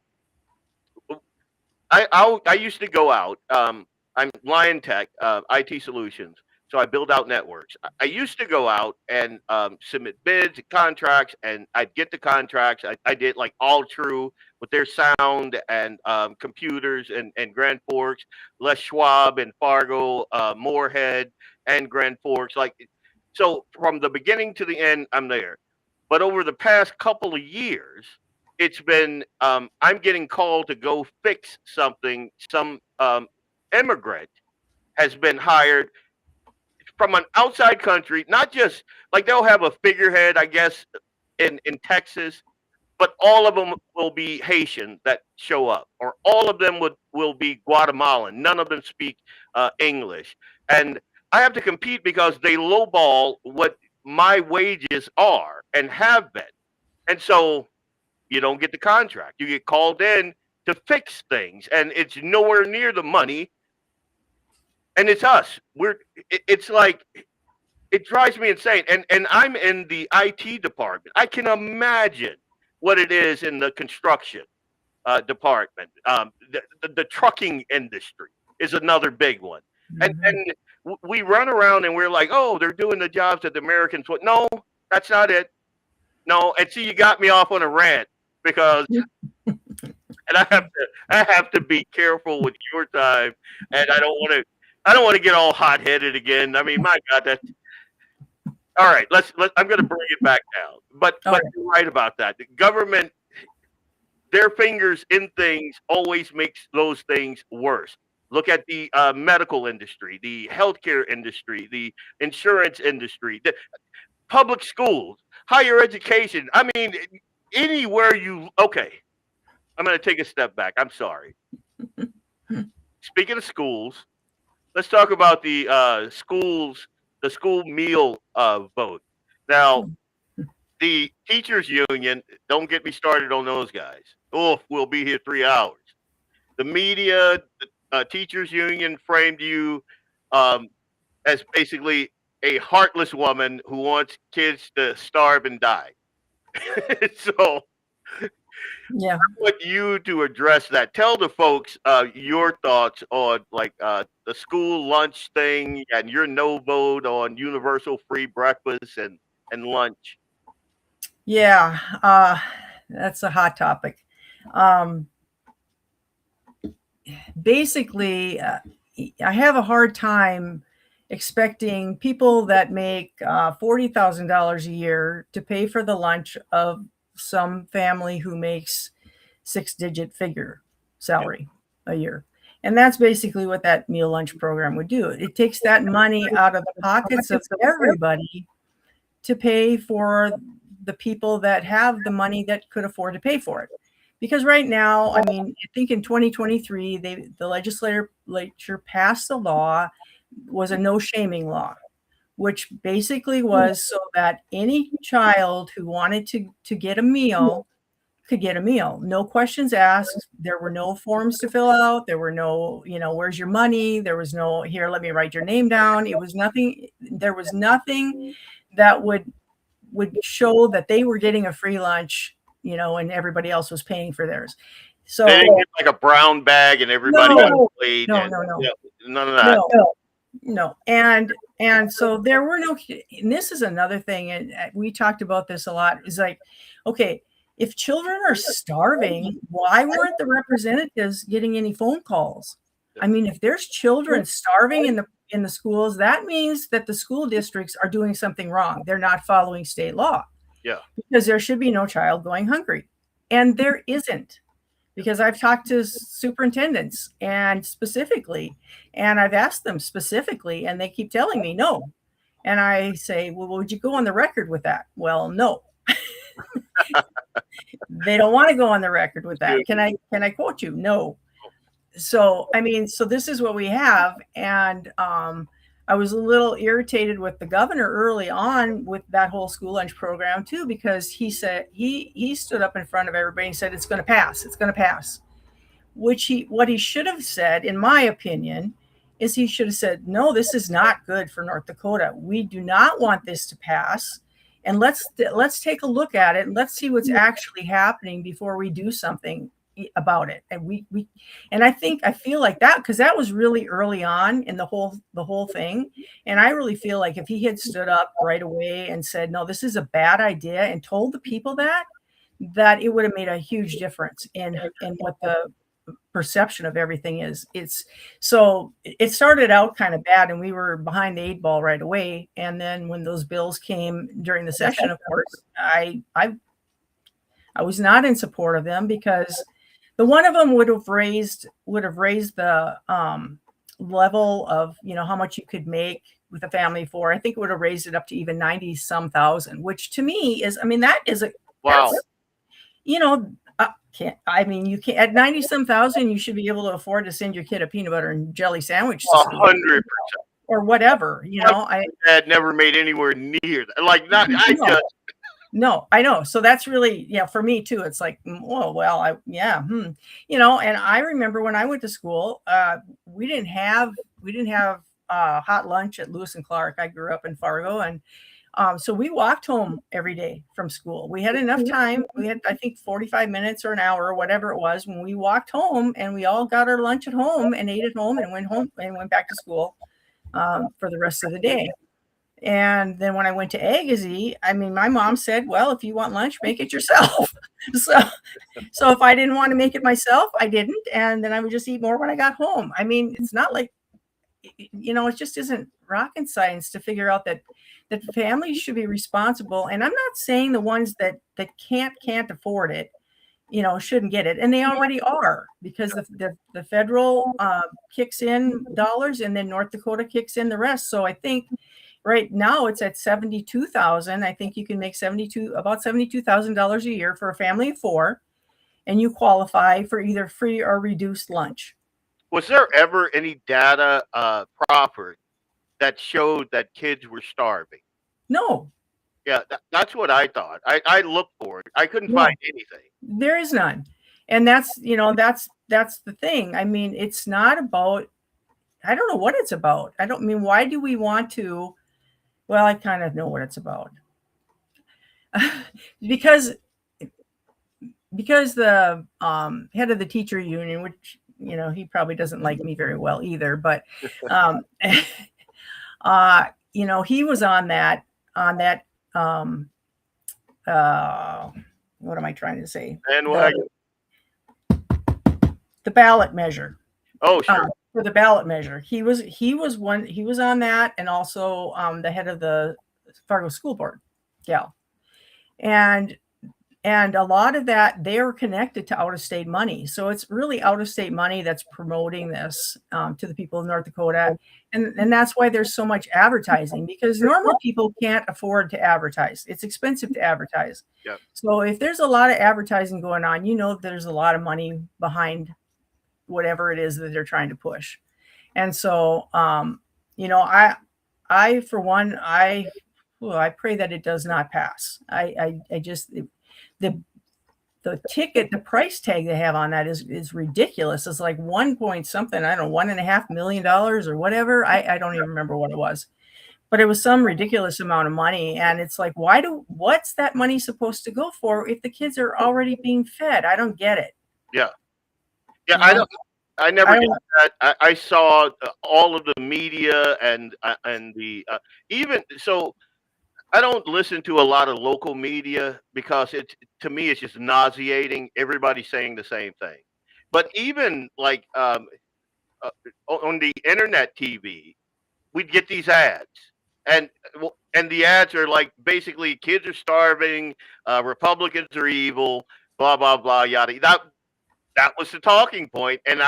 I used to go out. I'm Lion Tech, IT Solutions. So I build out networks. I used to go out and submit bids and contracts, and I'd get the contracts. I did like All True with their sound and computers and Grand Forks, Les Schwab and Fargo, Moorhead and Grand Forks. So from the beginning to the end, I'm there. But over the past couple of years, it's been I'm getting called to go fix something. Some immigrant has been hired from an outside country, not just like they'll have a figurehead, I guess, in Texas, but all of them will be Haitian that show up, or all of them will be Guatemalan. None of them speak English, and I have to compete because they lowball what my wages are and have been, and so you don't get the contract. You get called in to fix things, and it's nowhere near the money. And it's us. It's like it drives me insane. And I'm in the IT department. I can imagine what it is in the construction department. The trucking industry is another big one. And we run around and we're like, oh, they're doing the jobs that the Americans want. No, that's not it. No, and see, you got me off on a rant because, and I have to be careful with your time, and I don't want to get all hot headed again. I mean, my God, that's all right. I'm going to bring it back down. But you're right about that. The government, their fingers in things always makes those things worse. Look at the medical industry, the healthcare industry, the insurance industry, the public schools, higher education. I mean, anywhere okay. I'm going to take a step back. I'm sorry. Speaking of schools, let's talk about the school meal vote. Now, the teachers union, don't get me started on those guys. Oh, we'll be here 3 hours. The media, the teachers union framed you as basically a heartless woman who wants kids to starve and die. So Yeah. I want you to address that. Tell the folks your thoughts on the school lunch thing and your no vote on universal free breakfast and lunch. Yeah, that's a hot topic. Basically, I have a hard time expecting people that make $40,000 a year to pay for the lunch of some family who makes 6-digit figure salary a year. And that's basically what that meal lunch program would do. It takes that money out of the pockets of everybody to pay for the people that have the money that could afford to pay for it. Because right now, I mean, I think in 2023, the legislature passed a law, was a no shaming law, which basically was so that any child who wanted to get a meal could get a meal. No questions asked. There were no forms to fill out. There were no, where's your money? There was no, here, let me write your name down. It was nothing. There was nothing that would show that they were getting a free lunch, and everybody else was paying for theirs. So they didn't get like a brown bag and everybody got a plate. No. None of that. No. And so there were no, and this is another thing, and we talked about this a lot. It's like, okay, if children are starving, why weren't the representatives getting any phone calls? I mean, if there's children starving in the schools, that means that the school districts are doing something wrong. They're not following state law. Yeah. Because there should be no child going hungry. And there isn't. Because I've talked to superintendents and I've asked them specifically, and they keep telling me no. And I say, well, would you go on the record with that? Well, no. They don't want to go on the record with that. Can I quote you? No. So, I mean, so this is what we have. And I was a little irritated with the governor early on with that whole school lunch program too, because he said he stood up in front of everybody and said, it's going to pass. It's going to pass. What he should have said, in my opinion, is he should have said, no, this is not good for North Dakota. We do not want this to pass. And let's take a look at it and let's see what's actually happening before we do something about it. And I feel like that, because that was really early on in the whole thing. And I really feel like if he had stood up right away and said, no, this is a bad idea, and told the people that it would have made a huge difference in what the perception of everything is. So it started out kind of bad, and we were behind the 8 ball right away. And then when those bills came during the session, of course, I was not in support of them, because the one of them would have raised the level of, how much you could make with a family of 4. I think it would have raised it up to even 90-some thousand, which to me is, I mean, that is wow. You can't at 90-some thousand, you should be able to afford to send your kid a peanut butter and jelly sandwich. 100%. Or whatever, I had never made anywhere near that. Like not, No, I know. So that's really, for me too. It's like, and I remember when I went to school, we didn't have hot lunch at Lewis and Clark. I grew up in Fargo, and so we walked home every day from school. We had enough time. We had, I think, 45 minutes or an hour or whatever it was when we walked home, and we all got our lunch at home and ate at home and went back to school for the rest of the day. And then when I went to Agassiz, I mean, my mom said, well, if you want lunch, make it yourself. So if I didn't want to make it myself, I didn't. And then I would just eat more when I got home. I mean, it's not like, it just isn't rocket science to figure out that families should be responsible. And I'm not saying the ones that can't afford it, shouldn't get it. And they already are, because the federal kicks in dollars, and then North Dakota kicks in the rest. So I think right now it's at $72,000. I think you can make about $72,000 a year for a family of 4, and you qualify for either free or reduced lunch. Was there ever any data proffered that showed that kids were starving? No. Yeah, that's what I thought. I looked for it. I couldn't find anything. There is none. And that's the thing. I mean, it's not about, I don't know what it's about. Why do we want to? Well, I kind of know what it's about. because the head of the teacher union, which, he probably doesn't like me very well either, but, he was on that, what am I trying to say? And the ballot measure. Oh, sure. For the ballot measure, he was on that, and also the head of the Fargo School Board, and a lot of that, they are connected to out-of-state money. So it's really out-of-state money that's promoting this to the people of North Dakota, and that's why there's so much advertising, because normal people can't afford to advertise. It's expensive to advertise. Yep. So if there's a lot of advertising going on, there's a lot of money behind whatever it is that they're trying to push. And so, I for one, I pray that it does not pass. I just, the the price tag they have on that is ridiculous. It's like 1 point something, I don't know, $1.5 million or whatever. I don't even remember what it was. but it was some ridiculous amount of money. And it's like, what's that money supposed to go for if the kids are already being fed? I don't get it. Yeah. Yeah. I never did that. I saw all of the media and the even so. I don't listen to a lot of local media because to me it's just nauseating. Everybody's saying the same thing. But even like on the internet TV, we'd get these ads, and the ads are like basically kids are starving, Republicans are evil, blah blah blah, yada. That was the talking point, and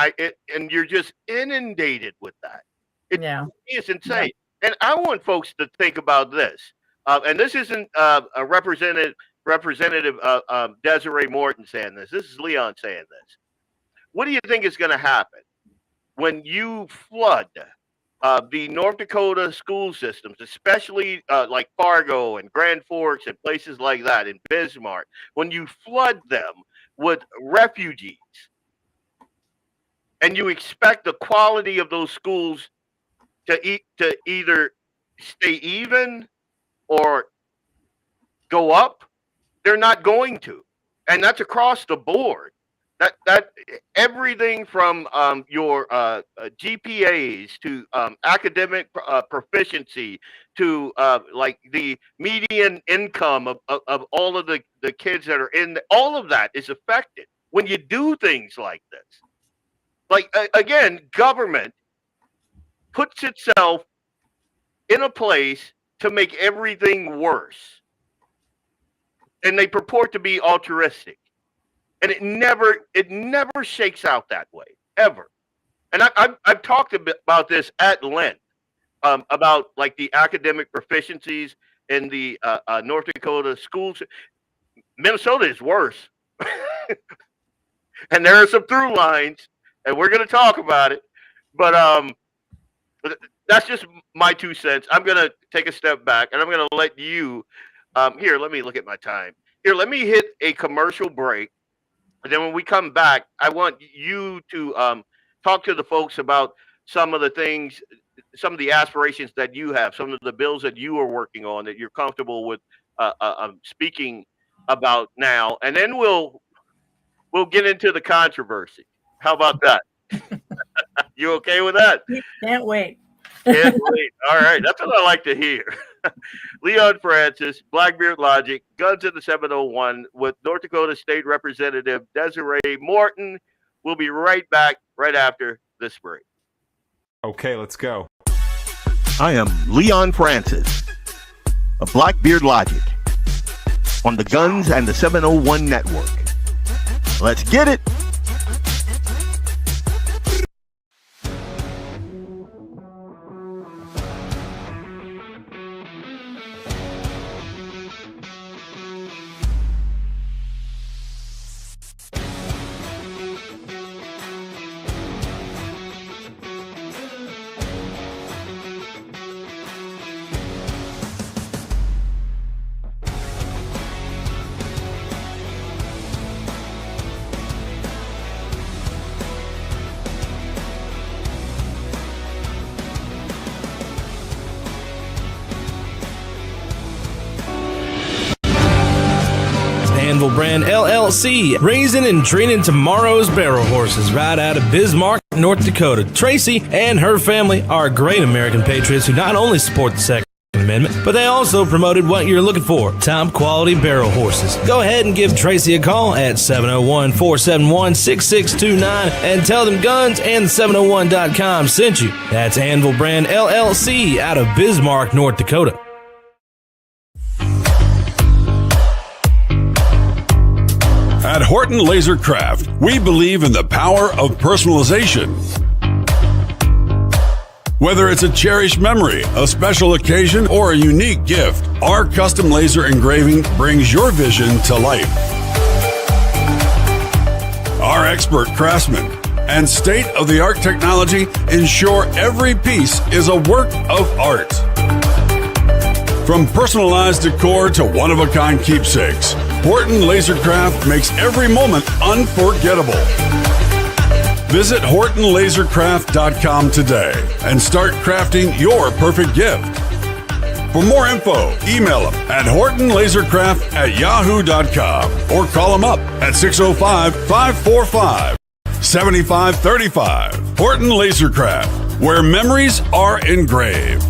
and you're just inundated with that. It's insane. Yeah. And I want folks to think about this. And this isn't a representative Desiree Morton saying this. This is Leon saying this. What do you think is going to happen when you flood the North Dakota school systems, especially like Fargo and Grand Forks and places like that in Bismarck, when you flood them with refugees and you expect the quality of those schools to either stay even or go up? They're not going to. And that's across the board. That everything from your GPAs to academic proficiency to like the median income of all of the kids that are all of that is affected when you do things like this. Like, again, government puts itself in a place to make everything worse. And they purport to be altruistic. And it never shakes out that way, ever. And I've talked a bit about this at length, about like the academic proficiencies in the North Dakota schools. Minnesota is worse. And there are some through lines, and we're going to talk about it. But that's just my 2 cents. I'm going to take a step back, and I'm going to let you here, let me look at my time. Here, let me hit a commercial break. And then when we come back, I want you to talk to the folks about some of the things, some of the aspirations that you have, some of the bills that you are working on that you're comfortable with speaking about now. And then we'll get into the controversy. How about that? You okay with that? Can't wait. Can't wait. All right. That's what I like to hear. Leon Francis, BlackBeardLogic, Guns in the 701 with North Dakota State Representative Desiree Morton. We'll be right back right after this break. Okay, let's go. I am Leon Francis of BlackBeardLogic on the Guns and the 701 network. Let's get it. Anvil Brand LLC, raising and training tomorrow's barrel horses right out of Bismarck, North Dakota. Tracy and her family are great American patriots who not only support the Second Amendment, but they also promoted what you're looking for, top quality barrel horses. Go ahead and give Tracy a call at 701-471-6629 and tell them Guns and 701.com sent you. That's Anvil Brand LLC out of Bismarck, North Dakota. At Horton Laser Craft, we believe in the power of personalization. Whether it's a cherished memory, a special occasion, or a unique gift, our custom laser engraving brings your vision to life. Our expert craftsmen and state-of-the-art technology ensure every piece is a work of art. From personalized decor to one-of-a-kind keepsakes, Horton Lasercraft makes every moment unforgettable. Visit HortonLasercraft.com today and start crafting your perfect gift. For more info, email them at hortonlasercraft@yahoo.com or call them up at 605-545-7535. Horton Lasercraft, where memories are engraved.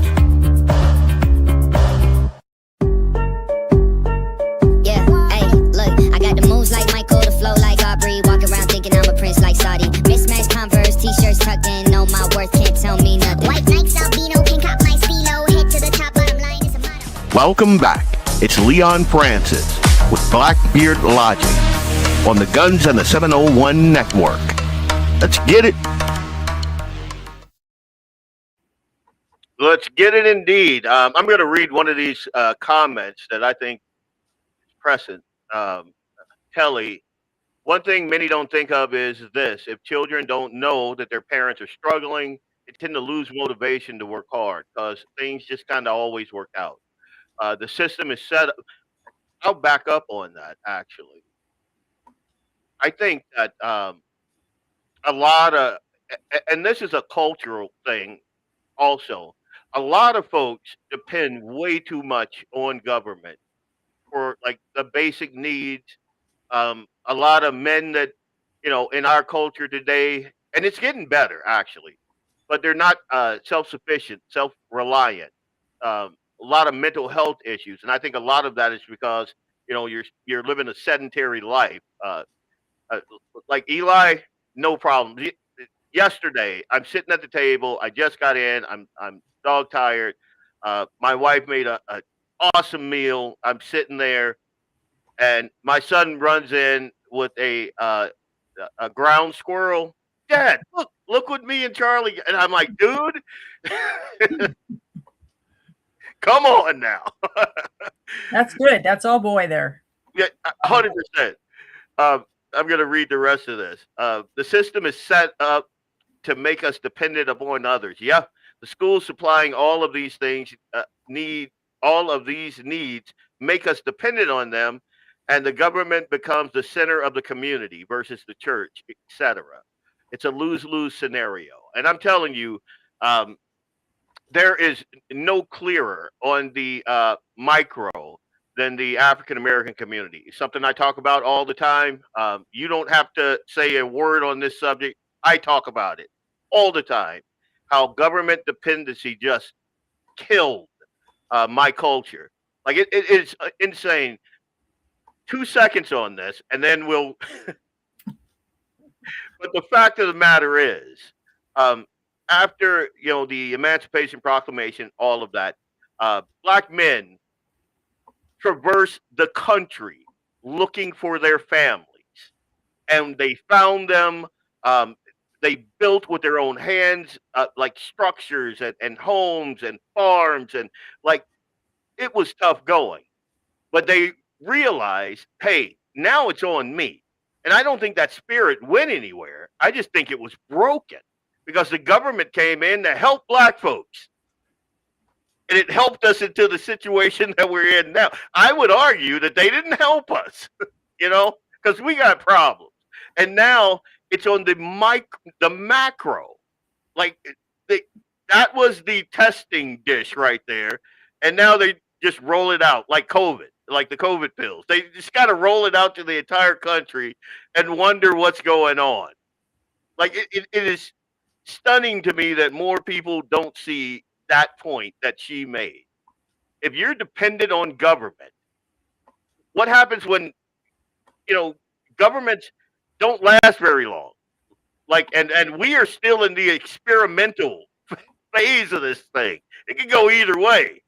Yeah, hey, look, I got the moves like Michael, the flow like Aubrey. Walk around thinking I'm a prince like Saudi. Mismatched Converse, t-shirts tucked in, know my worth, can't tell me nothing. White Nikes, albino, pink up my stilo, head to the top, bottom line is a motto. Welcome back. It's Leon Francis with BlackBeardLogic on the Guns and the 701 Network. Let's get it. Let's get it indeed. I'm going to read one of these comments that I think is present. Kelly, one thing many don't think of is this. If children don't know that their parents are struggling, they tend to lose motivation to work hard because things just kind of always work out. The system is set up. I'll back up on that, actually. I think that a lot of, and this is a cultural thing also, a lot of folks depend way too much on government for like the basic needs. A lot of men that, in our culture today, and it's getting better actually, but they're not self-sufficient, self-reliant. A lot of mental health issues, and I think a lot of that is because you're living a sedentary life. Uh, like Eli, no problem. Yesterday, I'm sitting at the table. I just got in. I'm dog tired. My wife made a awesome meal. I'm sitting there, and my son runs in with a ground squirrel. Dad, look what me and Charlie. And I'm like, dude, come on now. That's good. That's all boy there. Yeah, 100%. I'm going to read the rest of this. The system is set up to make us dependent upon others. Yeah, the school supplying all of these things all of these needs make us dependent on them, and the government becomes the center of the community versus the church, etc. It's a lose-lose scenario, and I'm telling you, there is no clearer on the micro than the African American community. It's something I talk about all the time. You don't have to say a word on this subject. I talk about it all the time. How government dependency just killed my culture. Like it's insane. 2 seconds on this, and then we'll. But the fact of the matter is, after the Emancipation Proclamation, all of that, black men traverse the country looking for their families, and they found them. They built with their own hands, like structures and homes and farms, and like it was tough going. But they realized, hey, now it's on me. And I don't think that spirit went anywhere. I just think it was broken because the government came in to help black folks. And it helped us into the situation that we're in now. I would argue that they didn't help us, because we got problems. And now it's on the macro. Like that was the testing dish right there. And now they just roll it out like COVID, like the COVID pills. They just got to roll it out to the entire country and wonder what's going on. Like it is stunning to me that more people don't see that point that she made. If you're dependent on government, what happens when governments don't last very long? Like and we are still in the experimental phase of this thing. It can go either way.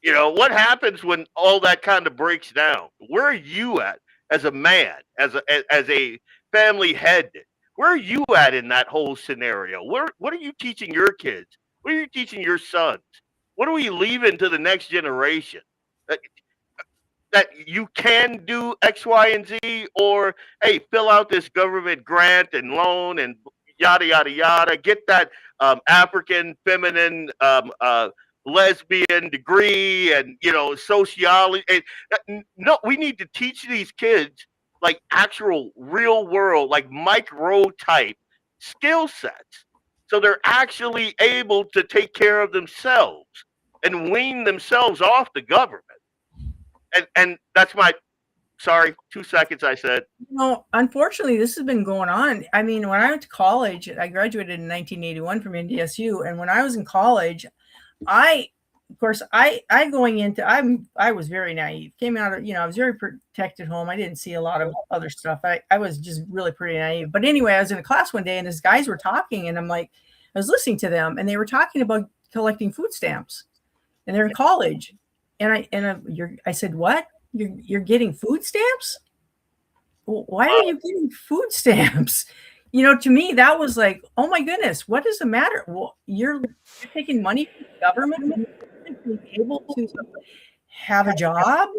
What happens when all that kind of breaks down? Where are you at as a man, as a family head? Where are you at in that whole scenario? What are you teaching your kids? What are you teaching your sons? What are we leaving to the next generation? That you can do X, Y, and Z, or hey, fill out this government grant and loan and yada yada yada. Get that African feminine lesbian degree and sociology. No, we need to teach these kids like actual real world, like micro type skill sets, so they're actually able to take care of themselves and wean themselves off the government. And that's my, sorry, 2 seconds I said. Unfortunately, this has been going on. I mean, when I went to college, I graduated in 1981 from NDSU. And when I was in college, I was very naive. Came out of, I was very protected home. I didn't see a lot of other stuff. I was just really pretty naive. But anyway, I was in a class one day and these guys were talking and I was listening to them and they were talking about collecting food stamps and they're in college. And I said, what? You're getting food stamps? Why are you getting food stamps? To me, that was like, oh my goodness, what is the matter? Well, you're taking money from the government to be able to have a job,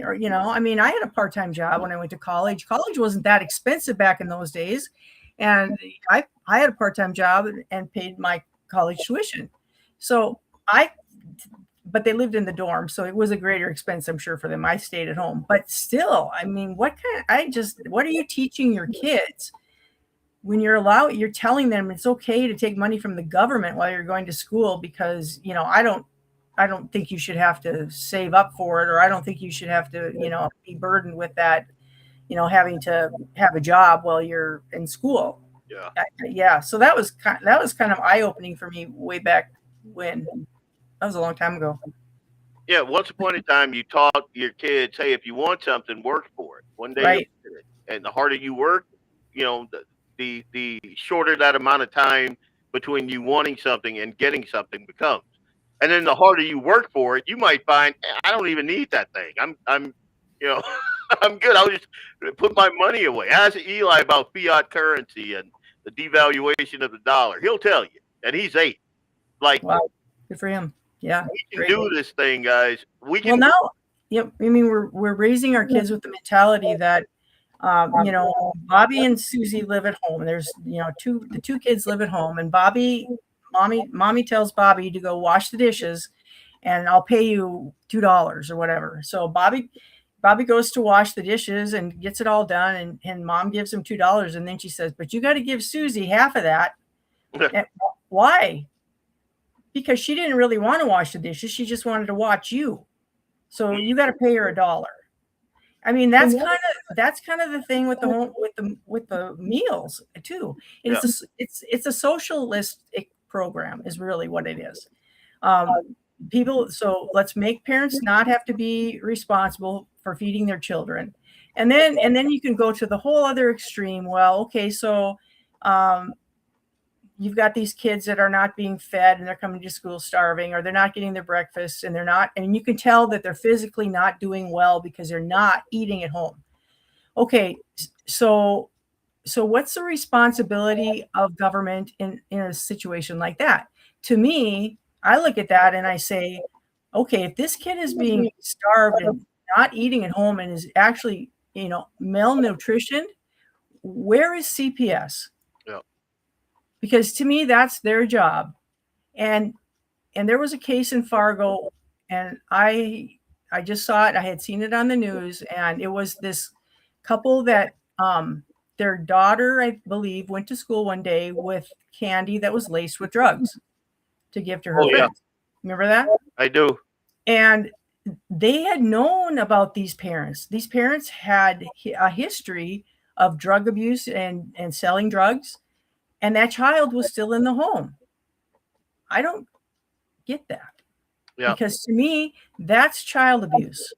or I had a part-time job when I went to college. College wasn't that expensive back in those days, and I had a part-time job and paid my college tuition. But they lived in the dorm, so it was a greater expense, I'm sure, for them. I stayed at home, but still, what are you teaching your kids when you're telling them it's okay to take money from the government while you're going to school? Because, I don't think you should have to save up for it, or I don't think you should have to, be burdened with that, having to have a job while you're in school. Yeah. So that was kind of eye-opening for me way back when. That was a long time ago. Yeah, once upon a time, you taught your kids, hey, if you want something, work for it. One day, right. And the harder you work, the shorter that amount of time between you wanting something and getting something becomes. And then the harder you work for it, you might find, I don't even need that thing. I'm I'm good. I'll just put my money away. Ask Eli about fiat currency and the devaluation of the dollar. He'll tell you, and he's 8. Like, wow, good for him. Yeah, we can do this thing, guys. We can. Well, now, yep. I mean, we're raising our kids with the mentality that, Bobby and Susie live at home. There's, the two kids live at home, and mommy tells Bobby to go wash the dishes, and I'll pay you $2 or whatever. So Bobby goes to wash the dishes and gets it all done, and mom gives him $2, and then she says, "But you got to give Susie half of that." Why? Because she didn't really want to wash the dishes. She just wanted to watch you. So you got to pay her $1. I mean, that's kind of the thing with the home, with the meals too. It's a socialistic program is really what it is. So let's make parents not have to be responsible for feeding their children. And then you can go to the whole other extreme. Well, okay, so you've got these kids that are not being fed and they're coming to school starving, or they're not getting their breakfast, and you can tell that they're physically not doing well because they're not eating at home. Okay, so what's the responsibility of government in a situation like that? To me, I look at that and I say, okay, if this kid is being starved and not eating at home and is actually, malnutrition, where is CPS? Because to me, that's their job. And there was a case in Fargo, and I just saw it. I had seen it on the news, and it was this couple that their daughter, I believe, went to school one day with candy that was laced with drugs to give to her friends. Yeah. Remember that? I do. And they had known about these parents. These parents had a history of drug abuse and selling drugs. And that child was still in the home. I don't get that. Yeah. Because to me, that's child abuse.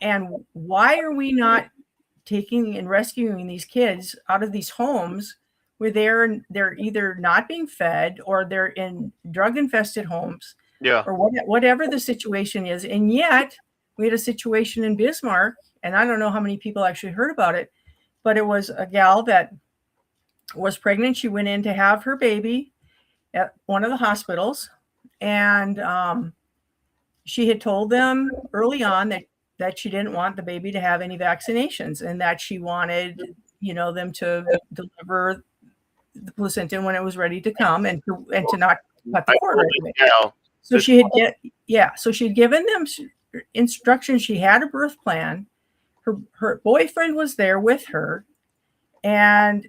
And why are we not taking and rescuing these kids out of these homes where they're either not being fed or they're in drug-infested homes? Yeah. Or whatever the situation is. And yet, we had a situation in Bismarck, and I don't know how many people actually heard about it, but it was a gal that was pregnant. She went in to have her baby at one of the hospitals, and she had told them early on that she didn't want the baby to have any vaccinations, and that she wanted them to deliver the placenta when it was ready to come, and to not cut the cord right away. So she had given them instructions. She had a birth plan. Her boyfriend was there with her, and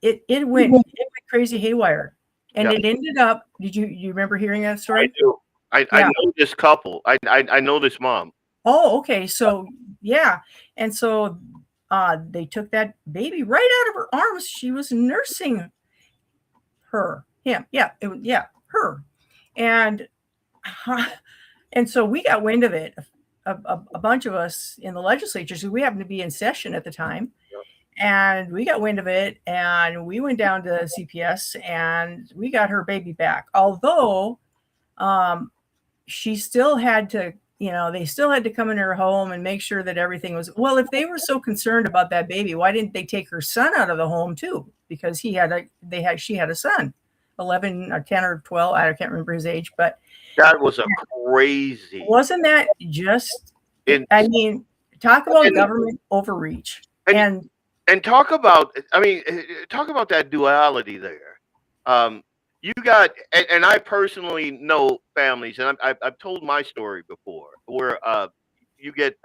it went crazy haywire. And Yeah. it ended up, you remember hearing that story? I do. I Yeah. know this couple. I know this mom. Oh, okay. So yeah. And so they took that baby right out of her arms. She was nursing him. Yeah, it was, yeah, her. And and so we got wind of it. A bunch of us in the legislature, so we happened to be in session at the time, and we got wind of it, and we went down to CPS and we got her baby back. Although she still had to, they still had to come in her home and make sure that everything was well. If they were so concerned about that baby, why didn't they take her son out of the home too? Because she had a son, 11 or 10 or 12. I can't remember his age, but That was a crazy. wasn't that just? I mean, talk about government overreach and talk about. I mean, talk about that duality there. You got, and I personally know families, and I've told my story before, where you get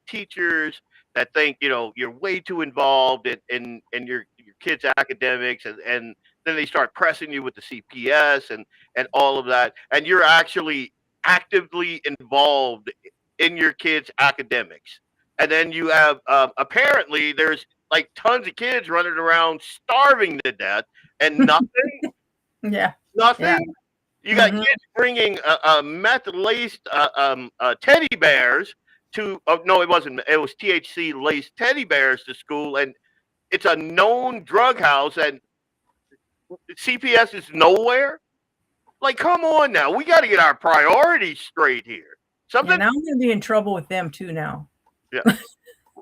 teachers that think you're way too involved in your kids' academics, and then they start pressing you with the CPS and all of that, and you're actually actively involved in your kids' academics, and then you have apparently there's like tons of kids running around starving to death and nothing. yeah. Nothing. Yeah. You got kids bringing meth-laced teddy bears to. No, it wasn't. It was THC-laced teddy bears to school, and it's a known drug house, and CPS is nowhere. Like, come on now, we got to get our priorities straight here. Something. And I'm going to be in trouble with them too now. Yeah.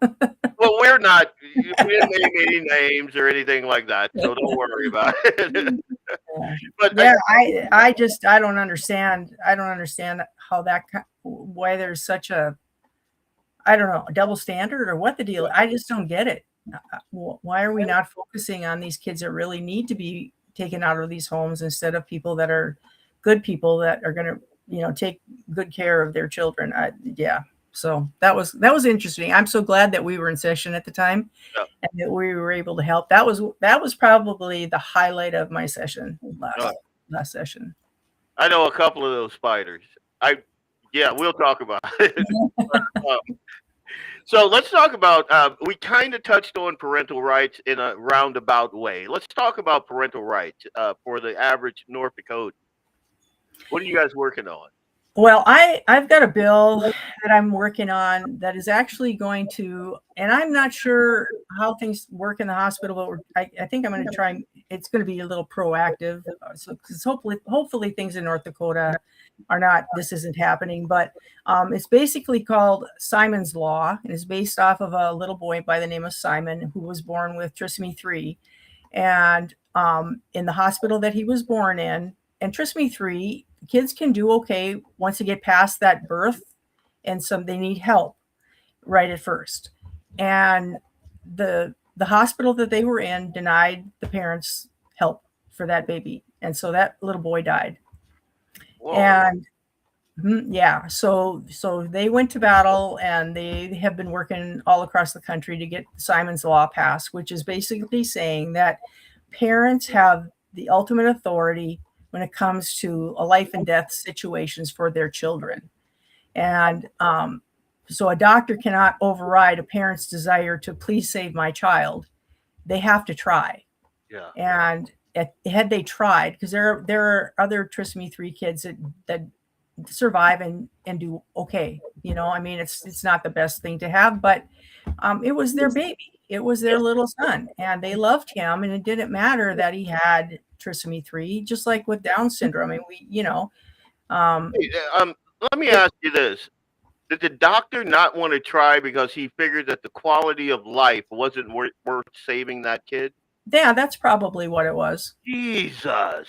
Well, we're not. We didn't name any names or anything like that, so don't worry about it. But yeah, I don't understand. I don't understand how why there's such a, I don't know, a double standard or what the deal. I just don't get it. Why are we not focusing on these kids that really need to be taken out of these homes instead of people that are good people that are going to, take good care of their children? Yeah. So that was interesting. I'm so glad that we were in session at the time and that we were able to help. That was probably the highlight of my session last session. I know a couple of those spiders. We'll talk about it. So let's talk about, we kind of touched on parental rights in a roundabout way. Let's talk about parental rights for the average North Dakotan. What are you guys working on? Well, I've got a bill that I'm working on that is actually going to, and I'm not sure how things work in the hospital, but I think I'm going to try. It's going to be a little proactive. So, because hopefully things in North Dakota are not, this isn't happening, but it's basically called Simon's Law, and it's based off of a little boy by the name of Simon who was born with trisomy 3, and in the hospital that he was born in, and trisomy 3. Kids can do okay once they get past that birth, and they need help right at first. And the hospital that they were in denied the parents help for that baby, and so that little boy died. Whoa. And yeah, so they went to battle, and they have been working all across the country to get Simon's Law passed, which is basically saying that parents have the ultimate authority when it comes to a life and death situations for their children. And so a doctor cannot override a parent's desire to please save my child. They have to try. Yeah. And had they tried, because there are other trisomy 3 kids that survive and do okay. I mean, it's not the best thing to have, but it was their baby. It was their little son, and they loved him, and it didn't matter that he had trisomy 3, just like with Down syndrome. I mean, let me ask you this. Did the doctor not want to try because he figured that the quality of life wasn't worth saving that kid? Yeah, that's probably what it was. Jesus.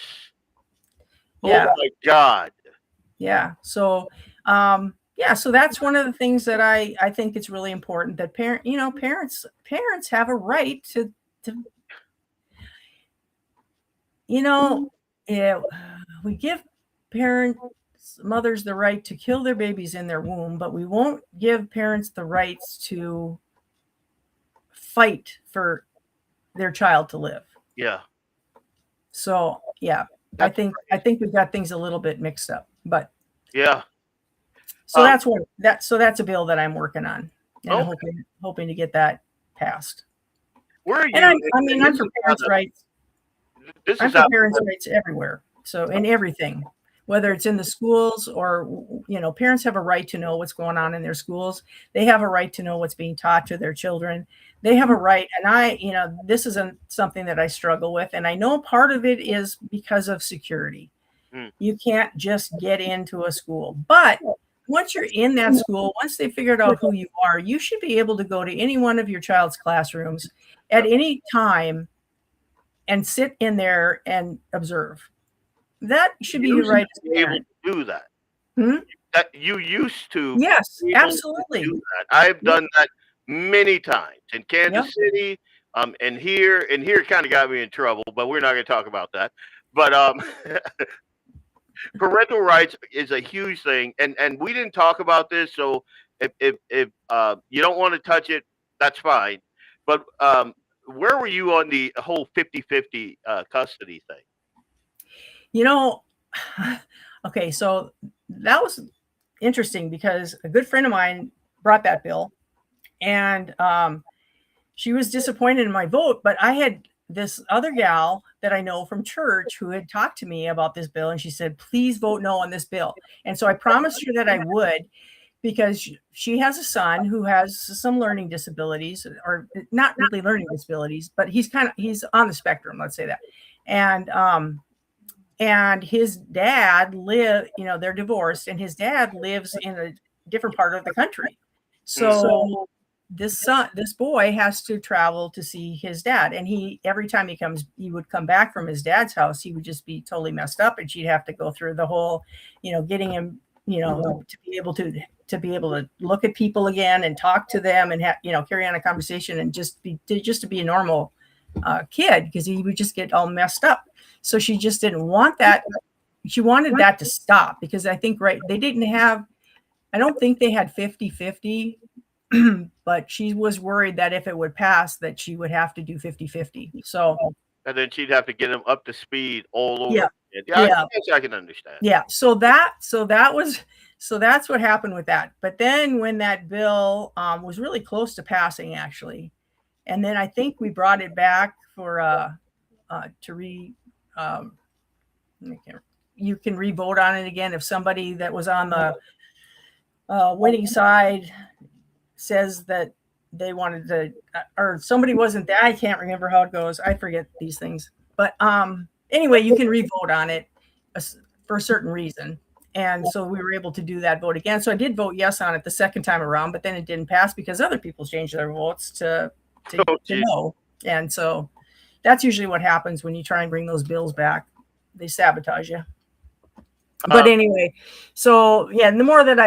Yeah. Oh my God. Yeah. So, so that's one of the things that I think it's really important that parents have a right to we give mothers the right to kill their babies in their womb, but we won't give parents the rights to fight for their child to live. Yeah. So, yeah. I think we've got things a little bit mixed up, but yeah. so that's a bill that I'm working on and Okay. hoping to get that passed. Where are you? And I'm for parents' rights. This I'm is for out. parents' rights everywhere. So in everything, whether it's in the schools or, parents have a right to know what's going on in their schools. They have a right to know what's being taught to their children. They have a right. And this isn't something that I struggle with. And I know part of it is because of security. You can't just get into a school, but once you're in that school, once they figured out who you are, you should be able to go to any one of your child's classrooms at any time and sit in there and observe. That should be your right to be able to do that. That you used to. Yes, absolutely. Do that. I've done that many times in Kansas City. And here kind of got me in trouble, but we're not going to talk about that. But parental rights is a huge thing, and we didn't talk about this. So if you don't want to touch it, that's fine. But where were you on the whole 50-50 custody thing? Okay, so that was interesting because a good friend of mine brought that bill, and she was disappointed in my vote, but I had this other gal that I know from church who had talked to me about this bill, and she said, please vote no on this bill. And so I promised her that I would, because she has a son who has some learning disabilities, or not really learning disabilities, but he's on the spectrum, let's say that. And his dad they're divorced, and his dad lives in a different part of the country. So this boy has to travel to see his dad. And every time he would come back from his dad's house, he would just be totally messed up, and she'd have to go through the whole, getting him, to be able to look at people again and talk to them and carry on a conversation and just to be a normal kid, because he would just get all messed up. So she just didn't want that. She wanted that to stop, because I think I don't think they had 50-50, but she was worried that if it would pass, that she would have to do 50-50. So, and then she'd have to get him up to speed all over. Yeah. I guess I can understand. Yeah. So that's what happened with that. But then when that bill was really close to passing, actually, and then I think we brought it back for you can re-vote on it again if somebody that was on the winning side says that they wanted to, or somebody wasn't there. I can't remember how it goes. I forget these things. But anyway, you can re-vote on it for a certain reason. And so we were able to do that vote again. So I did vote yes on it the second time around, but then it didn't pass because other people changed their votes to no. And so that's usually what happens when you try and bring those bills back. They sabotage you. But anyway, so yeah, and the more that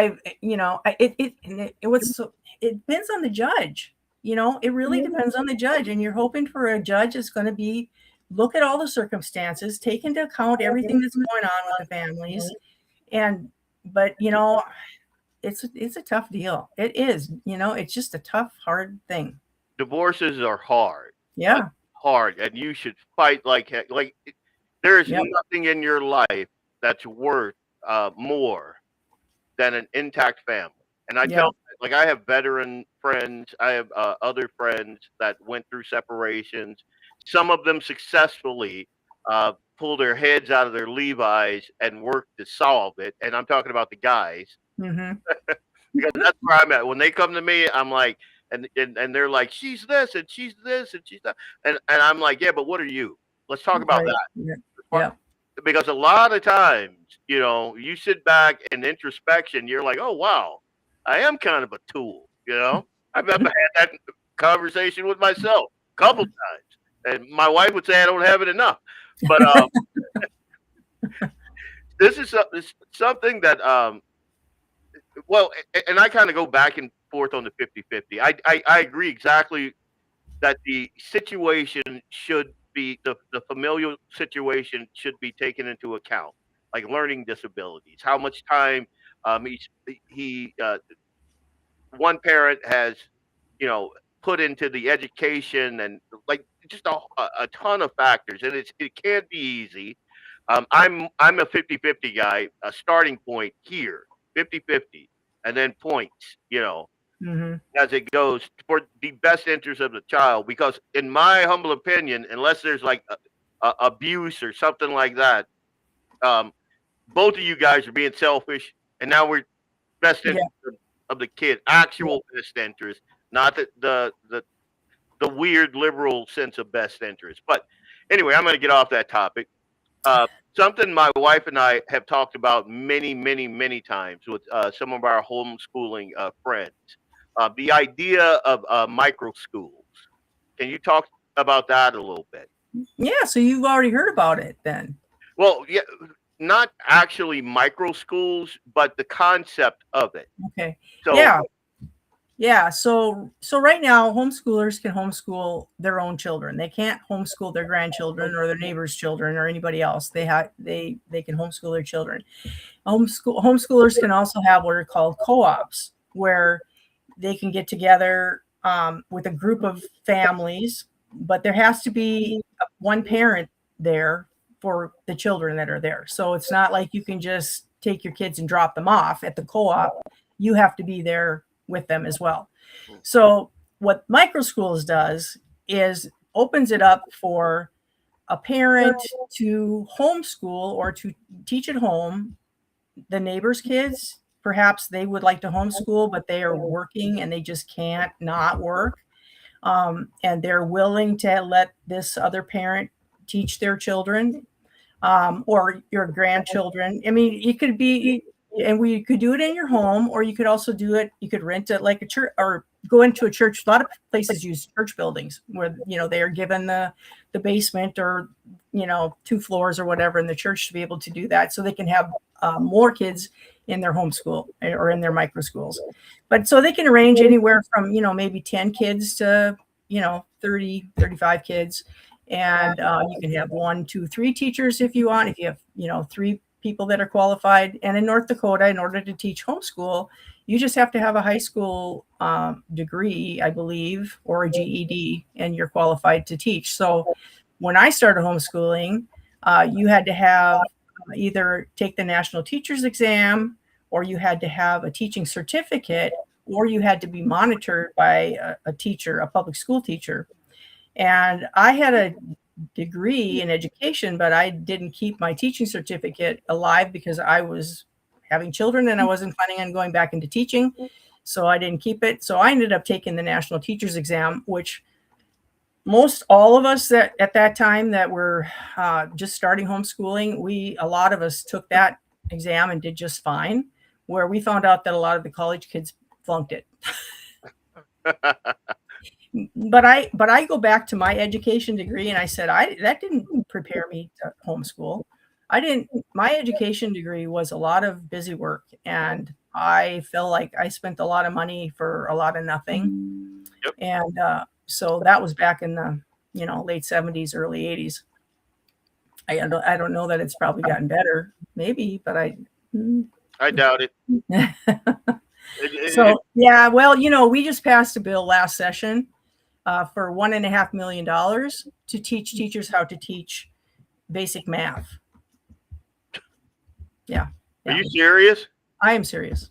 it depends on the judge. It really depends on the judge, and you're hoping for a judge that's going to look at all the circumstances, take into account everything that's going on with the families. But it's a tough deal. It is, it's just a tough, hard thing. Divorces are hard. Yeah. Hard. And you should fight like heck. Like, there is nothing in your life that's worth more than an intact family. And I tell, like, I have veteran friends. I have other friends that went through separations. Some of them successfully pull their heads out of their Levi's and work to solve it. And I'm talking about the guys. Mm-hmm. Because that's where I'm at. When they come to me, I'm like, and they're like, she's this and she's this and she's that. And I'm like, yeah, but what are you? Let's talk about that. Yeah. Because a lot of times, you sit back in introspection, you're like, oh, wow, I am kind of a tool. I've had that conversation with myself a couple times. And my wife would say I don't have it enough. But this is something that, and I kind of go back and forth on the 50-50. I agree exactly that the situation should be, the familial situation should be taken into account, like learning disabilities, how much time one parent has, put into the education, and like just a ton of factors, and it can't be easy. I'm a 50-50 guy, a starting point here, 50-50, and then points, as it goes for the best interest of the child. Because in my humble opinion, unless there's like abuse or something like that, both of you guys are being selfish, and now we're best interest of the kid, actual best interest, not the weird liberal sense of best interest. But anyway, I'm going to get off that topic. Something my wife and I have talked about many, many, many times with some of our homeschooling friends. The idea of micro schools. Can you talk about that a little bit? Yeah, so you've already heard about it then. Well, yeah, not actually micro schools, but the concept of it. Okay. So, Yeah. So right now, homeschoolers can homeschool their own children. They can't homeschool their grandchildren or their neighbors' children or anybody else. They can homeschool their children. Homeschoolers can also have what are called co-ops, where they can get together with a group of families, but there has to be one parent there for the children that are there. So it's not like you can just take your kids and drop them off at the co-op. You have to be there with them as well. So what micro schools does is opens it up for a parent to homeschool or to teach at home the neighbor's kids. Perhaps they would like to homeschool, but they are working and they just can't not work. And they're willing to let this other parent teach their children or your grandchildren. I mean, it could be, and we could do it in your home, or you could also do it, you could rent it like a church or go into a church. A lot of places use church buildings where, they are given the basement or, 2 floors or whatever in the church to be able to do that. So they can have more kids in their homeschool or in their micro schools. But so they can arrange anywhere from, maybe 10 kids to, 30, 35 kids. And you can have 1, 2, 3 teachers if you want. If you have, 3 people that are qualified. And in North Dakota, in order to teach homeschool, you just have to have a high school degree, I believe, or a GED, and you're qualified to teach. So when I started homeschooling, you had to have either take the national teacher's exam, or you had to have a teaching certificate, or you had to be monitored by a teacher, a public school teacher. And I had a degree in education, but I didn't keep my teaching certificate alive because I was having children and I wasn't planning on going back into teaching. So I didn't keep it. So I ended up taking the national teacher's exam, which most all of us that at that time that were just starting homeschooling, a lot of us took that exam and did just fine, where we found out that a lot of the college kids flunked it. But I go back to my education degree and I said, that didn't prepare me to homeschool. My education degree was a lot of busy work, and I feel like I spent a lot of money for a lot of nothing. Yep. And so that was back in the, late 70s, early 80s. I don't know that it's probably gotten better, maybe, but I doubt it. So, yeah, well, we just passed a bill last session for $1.5 million to teach teachers how to teach basic math. Yeah. Are you serious? I am serious.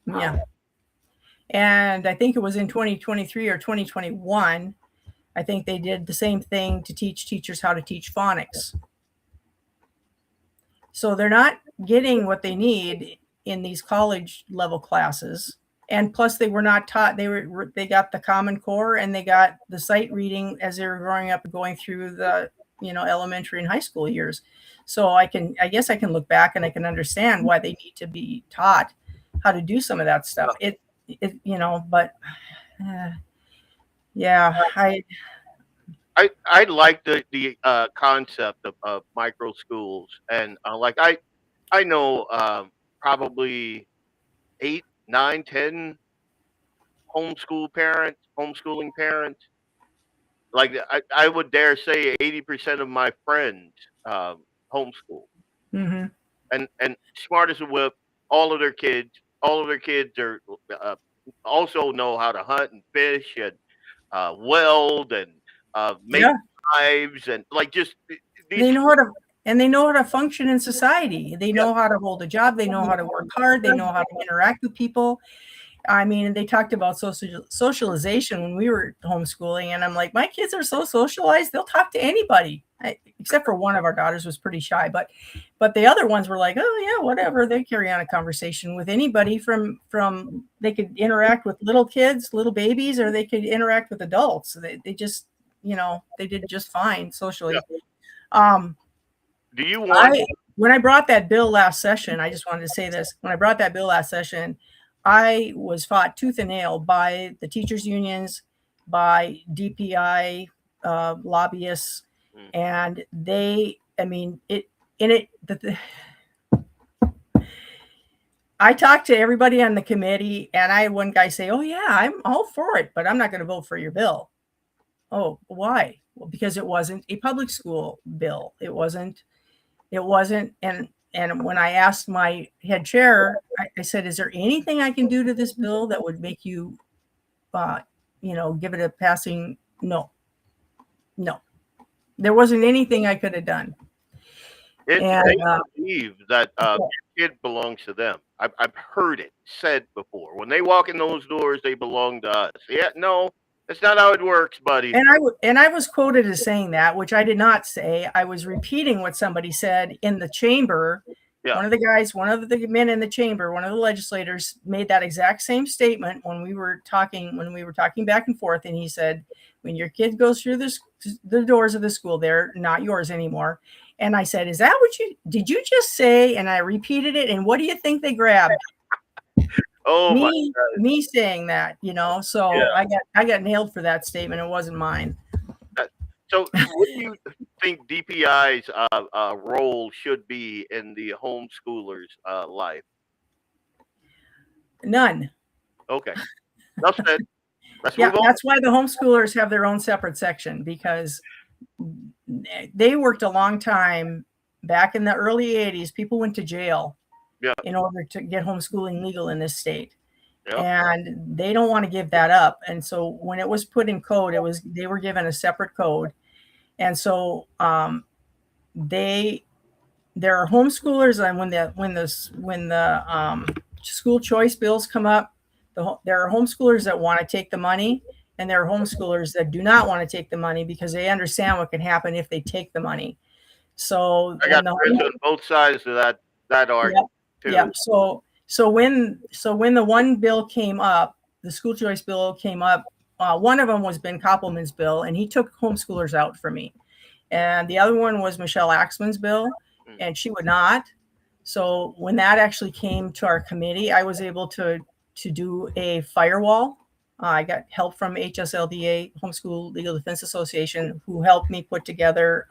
Yeah. And I think it was in 2023 or 2021. I think they did the same thing to teach teachers how to teach phonics. So they're not getting what they need in these college level classes. And plus they were not taught, they got the Common Core and they got the sight reading as they were growing up and going through the, elementary and high school years. So I guess I can look back and I can understand why they need to be taught how to do some of that stuff. But yeah, I like the concept of micro schools, and I know probably 8, 9, 10 homeschooling parents. Like I would dare say 80% of my friends homeschool, mm-hmm. and smart as a whip. All of their kids are also know how to hunt and fish and weld and make knives and just they know how to and they know how to function in society. They know how to hold a job. They know how to work hard. They know how to interact with people. I mean, they talked about socialization when we were homeschooling, and I'm like, my kids are so socialized; they'll talk to anybody, except for one of our daughters was pretty shy, but the other ones were like, oh yeah, whatever. They carry on a conversation with anybody from they could interact with little kids, little babies, or they could interact with adults. They just, they did just fine socially. Yeah. Do you want? When I brought that bill last session, I just wanted to say this. When I brought that bill last session, I was fought tooth and nail by the teachers unions, by DPI lobbyists, and I talked to everybody on the committee, and I had one guy say, oh yeah, I'm all for it, but I'm not going to vote for your bill. Oh, why? Well, because it wasn't a public school bill. It wasn't. And when I asked my head chair, I said, is there anything I can do to this bill that would make you, give it a passing? No. There wasn't anything I could have done. They believe that your kid belongs to them. I've heard it said before. When they walk in those doors, they belong to us. Yeah, no, that's not how it works, buddy. And I was quoted as saying that, which I did not say. I was repeating what somebody said in the chamber. Yeah. One of the men in the chamber, one of the legislators made that exact same statement when we were talking back and forth. And he said, when your kid goes through the doors of the school, they're not yours anymore. And I said, is that what did you just say? And I repeated it. And what do you think they grabbed? Oh, me saying that, so yeah. I got nailed for that statement. It wasn't mine. So what do you think DPI's role should be in the homeschooler's life? None. Okay. Enough said. That's why the homeschoolers have their own separate section, because they worked a long time back in the early 80s. People went to jail in order to get homeschooling legal in this state. And they don't want to give that up. And so when it was put in code, they were given a separate code. And so there are homeschoolers, and when the school choice bills come up, there are homeschoolers that want to take the money, and there are homeschoolers that do not want to take the money because they understand what can happen if they take the money. So I got friends on both sides of that argument too. Yeah. So when the one bill came up, the school choice bill came up. One of them was Ben Koppelman's bill, and he took homeschoolers out for me. And the other one was Michelle Axman's bill, and she would not. So when that actually came to our committee, I was able to do a firewall. I got help from HSLDA, Homeschool Legal Defense Association, who helped me put together,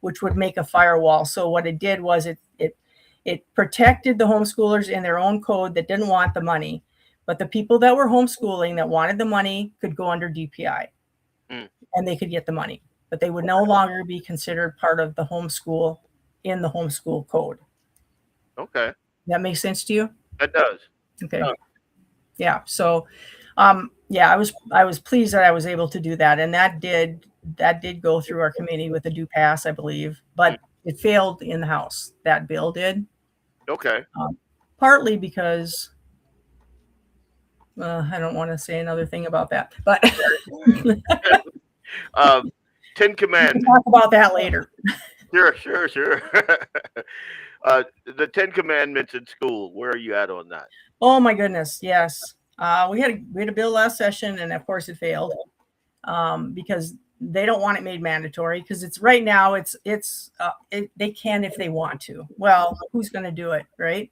which would make a firewall. So what it did was it protected the homeschoolers in their own code that didn't want the money. But the people that were homeschooling that wanted the money could go under DPI and they could get the money, but they would no longer be considered part of the homeschool in the homeschool code. Okay. That makes sense to you? That does. Okay. Yeah. So, I was pleased that I was able to do that. And that did go through our committee with a due pass, I believe, but it failed in the House. That bill did. Okay. Partly because I don't want to say another thing about that, but 10 Commandments. We'll talk about that later. Sure. The 10 Commandments in school. Where are you at on that? Oh my goodness, yes. We had a bill last session, and of course it failed because they don't want it made mandatory. Because it's right now, they can if they want to. Well, who's going to do it, right?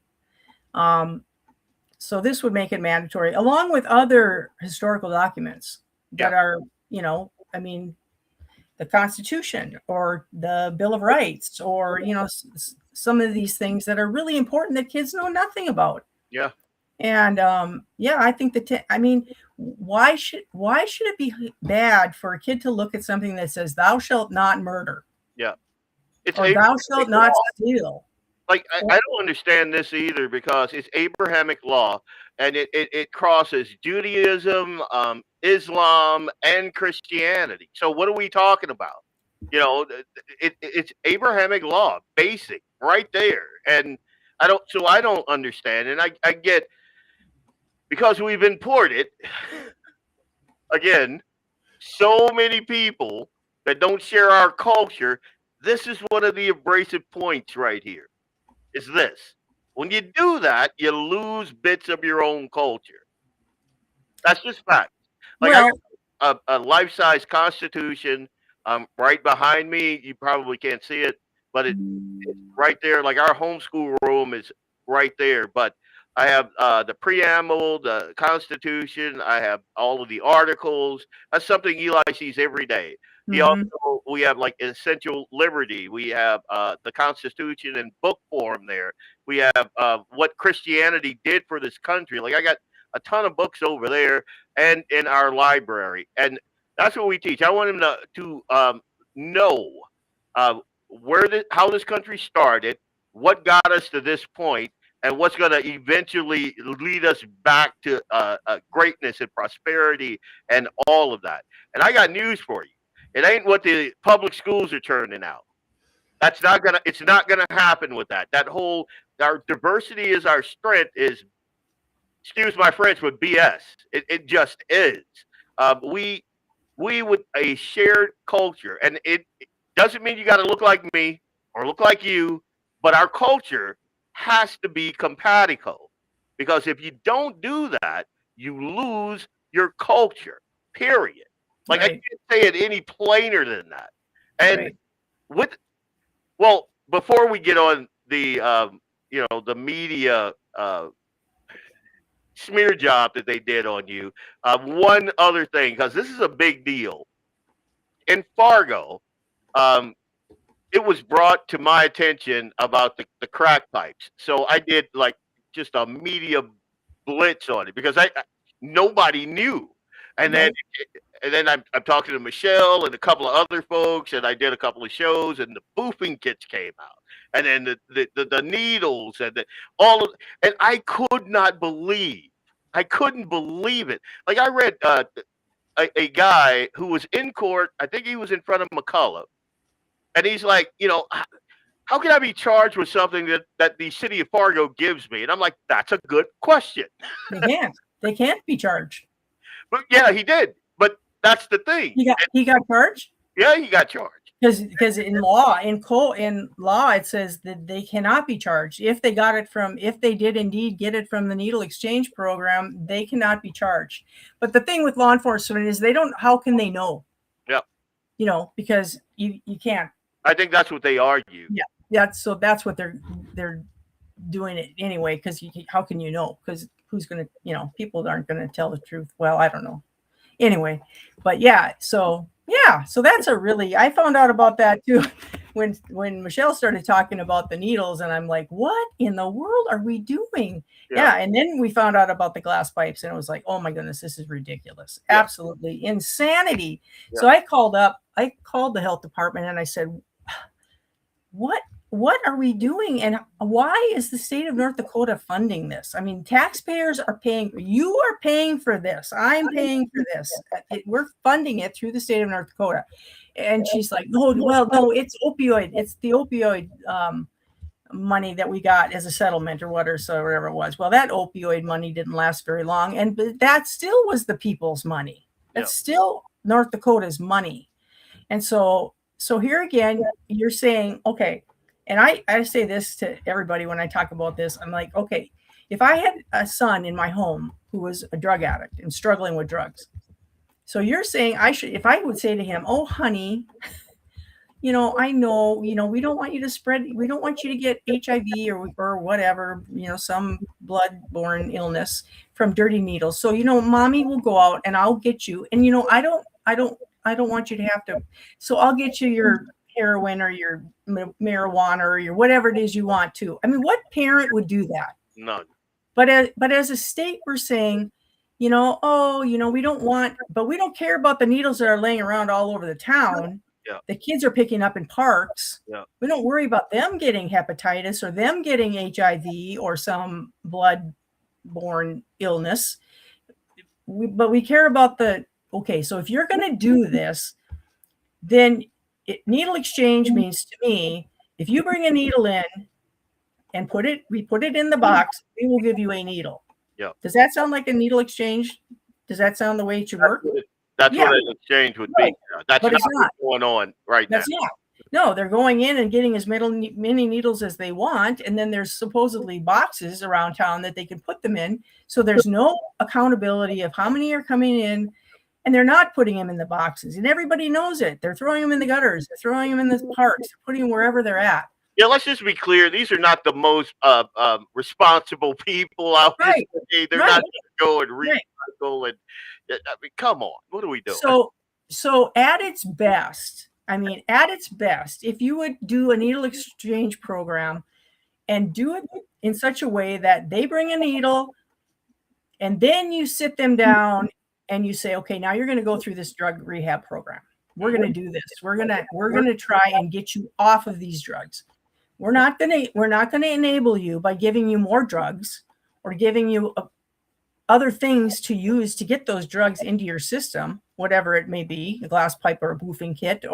So this would make it mandatory, along with other historical documents that are, the Constitution or the Bill of Rights, or some of these things that are really important that kids know nothing about. Yeah. And I think why should it be bad for a kid to look at something that says "Thou shalt not murder"? Yeah. Or "Thou shalt not steal." Like I don't understand this either, because it's Abrahamic law, and it crosses Judaism, Islam, and Christianity. So what are we talking about? It's Abrahamic law, basic, right there. And I don't understand. And I get, because we've imported, again, so many people that don't share our culture. This is one of the abrasive points right here, is this. When you do that, you lose bits of your own culture. That's just fact. Like, I Well, got a life-size Constitution right behind me. You probably can't see it, but it's right there. Like, our homeschool room is right there. But I have the preamble, the Constitution. I have all of the articles. That's something Eli sees every day. He mhm. also We have like essential liberty. We have the Constitution in book form there. We have what Christianity did for this country. Like, I got a ton of books over there and in our library, and that's what we teach. I want them to know how this country started, what got us to this point, and what's going to eventually lead us back to greatness and prosperity and all of that. And I got news for you. It ain't what the public schools are turning out. It's not gonna happen with that. Our diversity is our strength is, excuse my French, but BS. It just is. We with a shared culture, and it doesn't mean you got to look like me or look like you, but our culture has to be compatible. Because if you don't do that, you lose your culture. Period. Like, I Right. can't say it any plainer than that. And Right. with before we get on the media smear job that they did on you. One other thing, because this is a big deal. In Fargo, um, it was brought to my attention about the crack pipes. So I did like just a media blitz on it because nobody knew. And then Nope. I'm talking to Michelle and a couple of other folks, and I did a couple of shows, and the boofing kits came out, and then the needles and all of, and I couldn't believe it. Like, I read a guy who was in court. I think he was in front of McCullough, and he's like, how can I be charged with something that the city of Fargo gives me? And I'm like, that's a good question. They can't. They can't be charged. But yeah, he did. But that's the thing. He got charged? Yeah, he got charged. Because in law, it says that they cannot be charged. If they did indeed get it from the needle exchange program, they cannot be charged. But the thing with law enforcement is how can they know? Yeah. Because you can't. I think that's what they argue. Yeah. That's what they're doing it anyway, because how can you know? Because who's going to, people aren't going to tell the truth. Well, I don't know. Anyway, but so that's I found out about that too when Michelle started talking about the needles, and I'm like, what in the world are we doing? Yeah. And then we found out about the glass pipes, and it was like, oh my goodness, this is ridiculous. Yeah. Absolutely insanity. Yeah. So I called the health department, and I said, what are we doing, and why is the state of North Dakota funding this? I mean, taxpayers are paying. You are paying for this. I'm paying for this. We're funding it through the state of North Dakota. And she's like, no, it's opioid. It's the opioid money that we got as a settlement or whatever it was. Well, that opioid money didn't last very long, and that still was the people's money. That's still North Dakota's money. And so here again, you're saying, okay. And I say this to everybody when I talk about this. I'm like, okay, if I had a son in my home who was a drug addict and struggling with drugs, so you're saying if I would say to him, oh, honey, I know, we don't want you to spread, we don't want you to get HIV or whatever, some blood-borne illness from dirty needles. So, mommy will go out and I'll get you. And, I don't want you to have to. So I'll get you your heroin or your marijuana or your whatever it is you want to. I mean, what parent would do that? None. But as a state, we're saying, we don't want, but we don't care about the needles that are laying around all over the town. Yeah. The kids are picking up in parks. Yeah. We don't worry about them getting hepatitis or them getting HIV or some blood-borne illness. But we care about okay, so if you're going to do this, then needle exchange means to me, if you bring a needle in and we put it in the box, we will give you a needle. Yeah. Does that sound like a needle exchange? Does that sound the way it should work? That's what an exchange would be. That's but not it's not what's going on right now. No, they're going in and getting as many needles as they want, and then there's supposedly boxes around town that they can put them in. So there's no accountability of how many are coming in, and they're not putting them in the boxes, and everybody knows it. They're throwing them in the gutters, they're throwing them in the parks, they're putting them wherever they're at. Yeah, let's just be clear. These are not the most responsible people out there. They're not going to go and recycle. And I mean, come on, what are we doing? So at its best, if you would do a needle exchange program and do it in such a way that they bring a needle and then you sit them down and you say, okay, now you're going to go through this drug rehab program. We're going to do this. We're going to try and get you off of these drugs. We're not going to enable you by giving you more drugs or giving you other things to use to get those drugs into your system, whatever it may be, a glass pipe or a boofing kit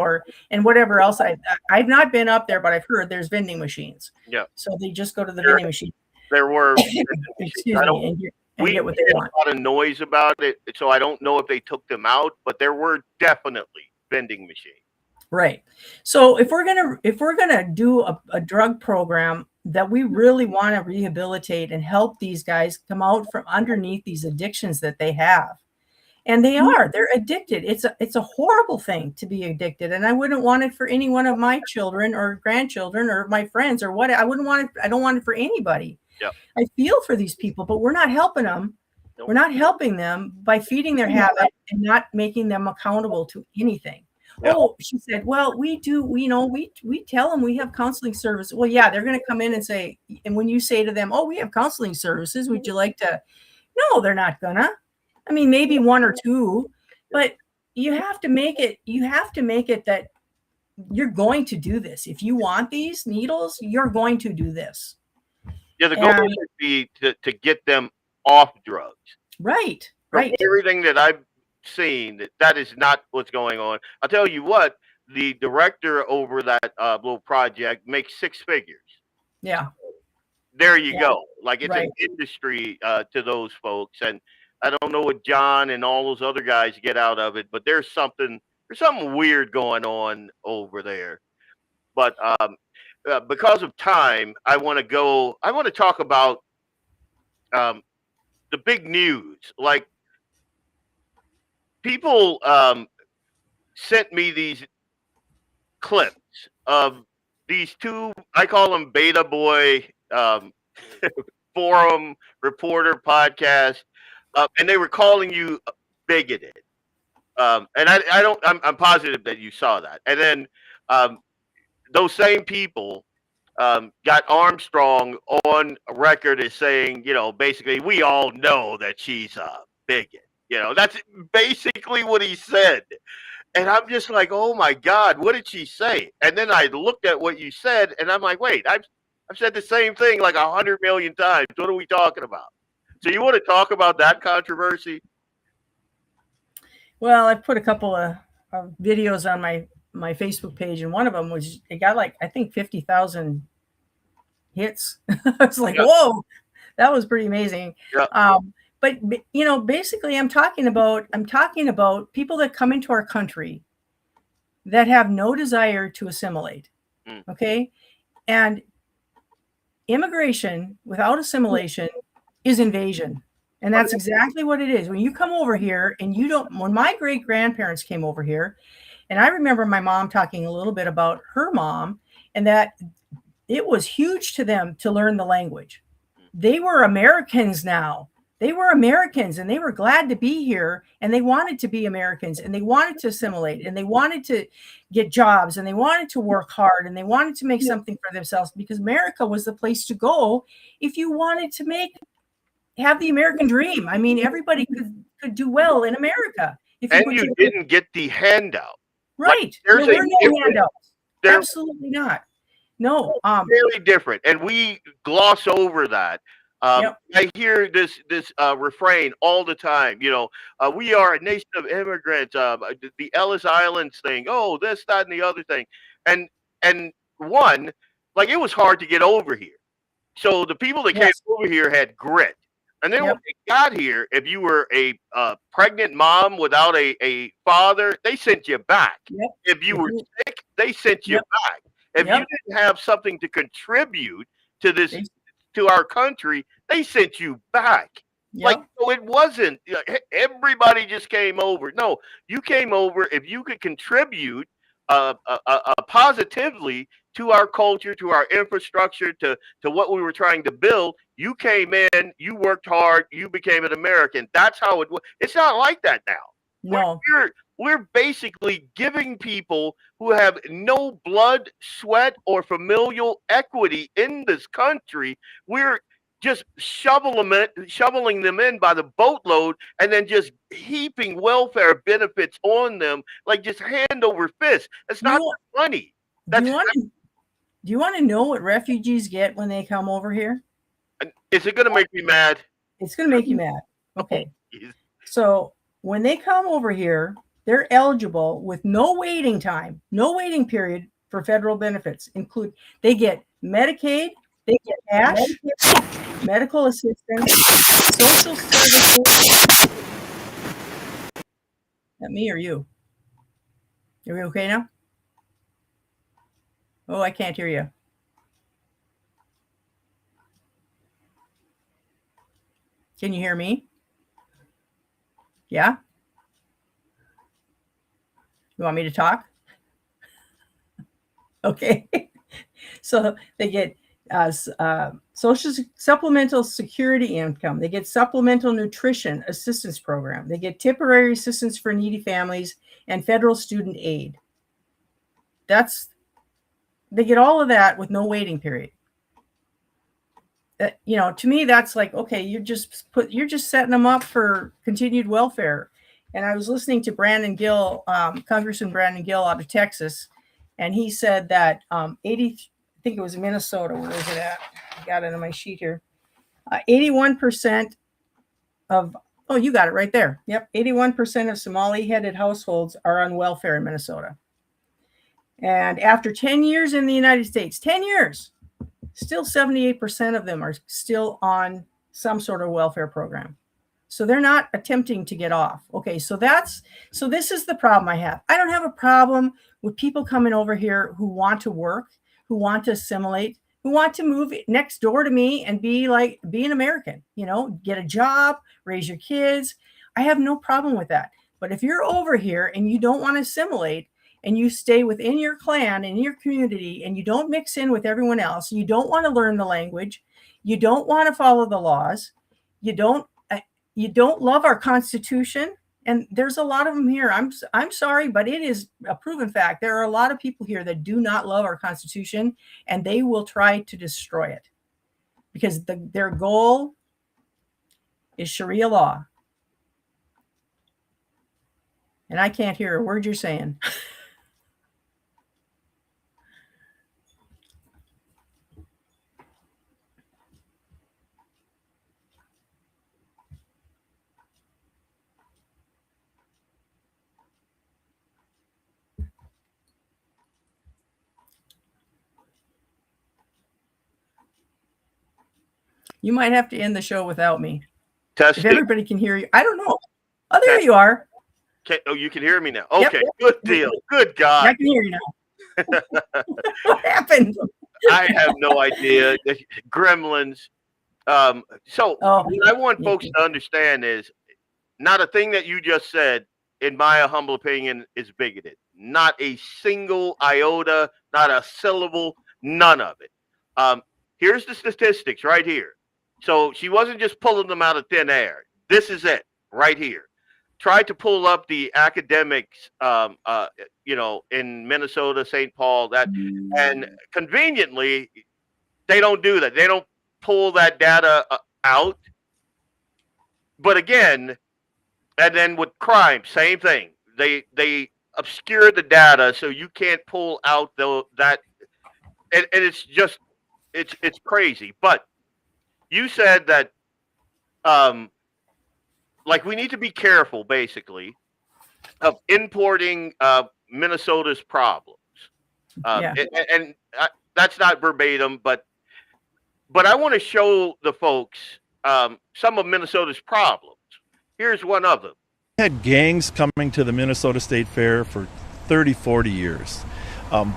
and whatever else. I've not been up there, but I've heard there's vending machines. Yeah. So they just go to the vending machine. There were. Excuse me. We get what they want. A lot of noise about it, so I don't know if they took them out, but there were definitely vending machines. Right. So if we're gonna do a drug program that we really want to rehabilitate and help these guys come out from underneath these addictions that they have, and they're addicted. It's a horrible thing to be addicted, and I wouldn't want it for any one of my children or grandchildren or my friends or what. I don't want it for anybody. Yeah. I feel for these people, but we're not helping them. Nope. We're not helping them by feeding their habit and not making them accountable to anything. Yep. Oh, she said, well, we tell them we have counseling service. Well, yeah, they're going to come in and say, and when you say to them, oh, we have counseling services, would you like to? No, they're not gonna. I mean, maybe one or two, but you have to make it that you're going to do this. If you want these needles, you're going to do this. Yeah, the goal should be to get them off drugs. Right. From right. Everything that I've seen, that is not what's going on. I'll tell you what, the director over that little project makes six figures. Yeah. There you go. Like it's an industry to those folks. And I don't know what John and all those other guys get out of it, but there's something weird going on over there. But because of time, I want to talk about the big news. Like, people sent me these clips of these two, I call them Beta Boy forum reporter podcast, and they were calling you bigoted. And I'm positive that you saw that. And then those same people got Armstrong on record as saying, basically, we all know that she's a bigot. That's basically what he said. And I'm just like, oh my God, what did she say? And then I looked at what you said and I'm like, wait, I've said the same thing like 100 million times. What are we talking about? So you want to talk about that controversy? Well, I put a couple of videos on my Facebook page, and one of them was, it got like, I think 50,000 hits. I was like, whoa, that was pretty amazing. Yeah. But basically, I'm talking about people that come into our country that have no desire to assimilate. Okay, and immigration without assimilation is invasion, and that's exactly what it is. When you come over here and you don't. When my great grandparents came over here, and I remember my mom talking a little bit about her mom, and that it was huge to them to learn the language. They were Americans now. They were Americans and they were glad to be here, and they wanted to be Americans, and they wanted to assimilate, and they wanted to get jobs, and they wanted to work hard, and they wanted to make something for themselves, because America was the place to go if you wanted to have the American dream. I mean, everybody could do well in America. You didn't get the handout. Right. Like, there were no handouts. Absolutely not. No. Very different. And we gloss over that. I hear this refrain all the time. We are a nation of immigrants. The Ellis Islands thing. Oh, this, that, and the other thing. And and one, like, it was hard to get over here. So the people that came Yes. over here had grit. And then when Yep. they got here, if you were a pregnant mom without a father, they sent you back. Yep. If you were Mhm. sick, they sent you Yep. back. If you Yep. didn't have something to contribute to this They- to our country, they sent you back. Like, Yep. so it wasn't everybody just came over. No, you came over if you could contribute positively to our culture, to our infrastructure, to what we were trying to build. You came in, you worked hard, you became an American. That's how it was. It's not like that now. No. We're basically giving people who have no blood, sweat, or familial equity in this country. We're just shoveling them in by the boatload, and then just heaping welfare benefits on them like just hand over fist. It's not funny. Do you want to know what refugees get when they come over here? Is it going to make me mad? It's going to make you mad. Okay. Jeez. So when they come over here, they're eligible with no waiting time, no waiting period for federal benefits. They get Medicaid, they get cash, medical assistance, social services. That me or you? Are we okay now? Oh, I can't hear you. Can you hear me? Yeah? You want me to talk? Okay. So they get supplemental security income. They get supplemental nutrition assistance program. They get temporary assistance for needy families and federal student aid. They get all of that with no waiting period. To me, that's like, okay, you're just setting them up for continued welfare. And I was listening to Brandon Gill, Congressman Brandon Gill out of Texas, and he said that 80, I think it was Minnesota. Where is it at? I got it on my sheet here. 81% of, oh, you got it right there. Yep, 81% of Somali-headed households are on welfare in Minnesota. And after 10 years in the United States, 10 years, still 78% of them are still on some sort of welfare program. So they're not attempting to get off. Okay, so this is the problem I have. I don't have a problem with people coming over here who want to work, who want to assimilate, who want to move next door to me and be an American, get a job, raise your kids. I have no problem with that. But if you're over here and you don't want to assimilate, and you stay within your clan and your community, and you don't mix in with everyone else, you don't want to learn the language, you don't want to follow the laws, you don't love our Constitution, and there's a lot of them here. I'm sorry, but it is a proven fact. There are a lot of people here that do not love our Constitution, and they will try to destroy it because their goal is Sharia law. And I can't hear a word you're saying. You might have to end the show without me. Testing. If everybody can hear you. I don't know. Oh, there you are. You can hear me now. Okay, Yep. Good deal. Good God. I can hear you now. What happened? I have no idea. The gremlins. So what I want folks to understand is not a thing that you just said, in my humble opinion, is bigoted. Not a single iota, not a syllable, none of it. Here's the statistics right here. So she wasn't just pulling them out of thin air. This is it right here. Tried to pull up the academics, in Minnesota, St. Paul, and conveniently, they don't do that. They don't pull that data out. But again, and then with crime, same thing. They obscure the data so you can't pull out that, and it's just it's crazy. But you said that like we need to be careful, basically, of importing Minnesota's problems. Yeah. And that's not verbatim, but I want to show the folks some of Minnesota's problems. Here's one of them. We had gangs coming to the Minnesota State Fair for 30, 40 years.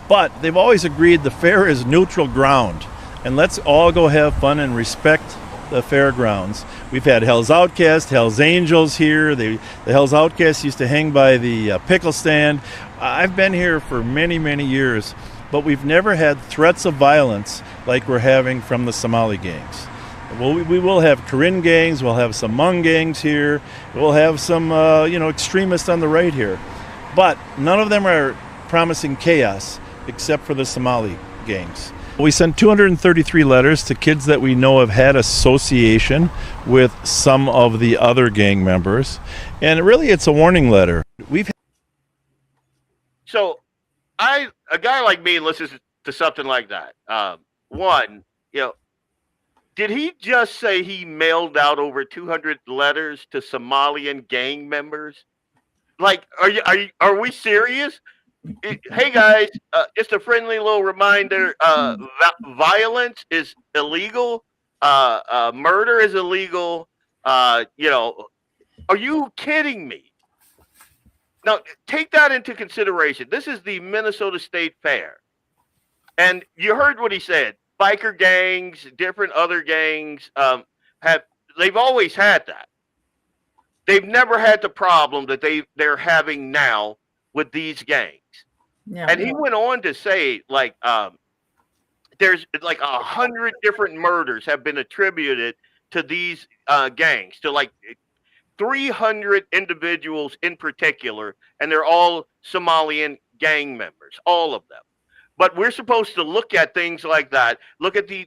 But they've always agreed the fair is neutral ground. And let's all go have fun and respect the fairgrounds. We've had Hell's Outcast, Hell's Angels here. The Hell's Outcast used to hang by the pickle stand. I've been here for many, many years, but we've never had threats of violence like we're having from the Somali gangs. Well, we will have Karen gangs, we'll have some Hmong gangs here, we'll have some extremists on the right here. But none of them are promising chaos except for the Somali gangs. We sent 233 letters to kids that we know have had association with some of the other gang members. And really, it's a warning letter. So a guy like me listens to something like that. One, did he just say he mailed out over 200 letters to Somalian gang members? Like, are we serious? Hey guys, just a friendly little reminder: violence is illegal. Murder is illegal. Are you kidding me? Now, take that into consideration. This is the Minnesota State Fair, and you heard what he said. Biker gangs, different other gangs they've always had that. They've never had the problem that they're having now with these gangs. Yeah, and he went on to say, like, there's like 100 different murders have been attributed to these gangs, to like 300 individuals in particular, and they're all Somalian gang members, all of them. But we're supposed to look at things like that, look at the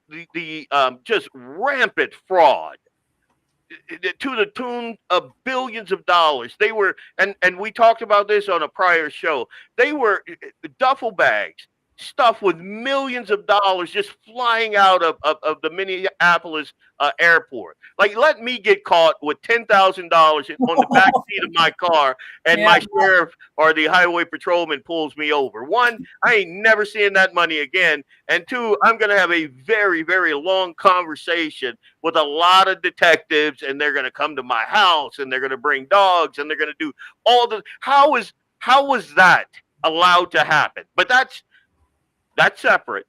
just rampant fraud to the tune of billions of dollars. They were, and we talked about this on a prior show, they were duffel bags stuffed with millions of dollars just flying out of the Minneapolis airport. Like, let me get caught with $10,000 on the back seat of my car, and my sheriff or the highway patrolman pulls me over. One, I ain't never seeing that money again. And two, I'm going to have a very, very long conversation with a lot of detectives, and they're going to come to my house, and they're going to bring dogs, and they're going to do all the. How was that allowed to happen? But that's separate.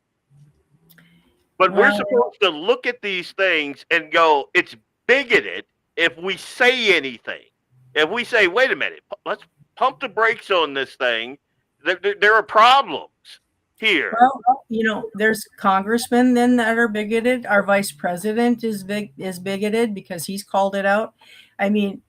But we're supposed to look at these things and go, it's bigoted if we say anything. If we say, wait a minute, let's pump the brakes on this thing, there are problems here. Well, there's congressmen then that are bigoted. Our vice president is bigoted because he's called it out. I mean,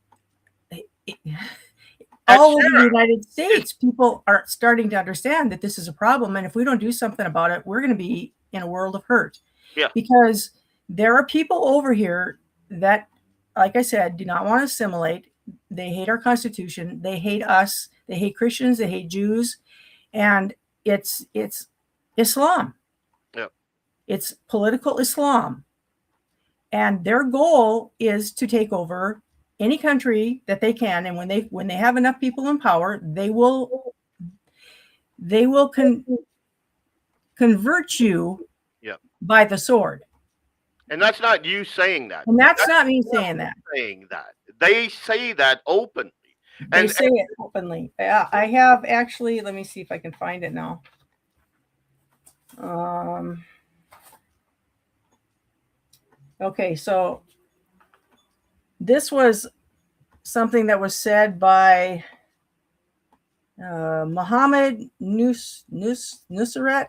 all over the United States, people are starting to understand that this is a problem. And if we don't do something about it, we're going to be in a world of hurt. Yeah. Because there are people over here that, like I said, do not want to assimilate. They hate our Constitution. They hate us. They hate Christians. They hate Jews. And it's Islam. Yeah. It's political Islam. And their goal is to take over any country that they can, and when they have enough people in power, they will convert you by the sword. And that's not you saying that. And that's not me saying that. Saying that. They say that openly. They say it openly. I have actually. Let me see if I can find it now. Okay, so. This was something that was said by Mohammed Nusrat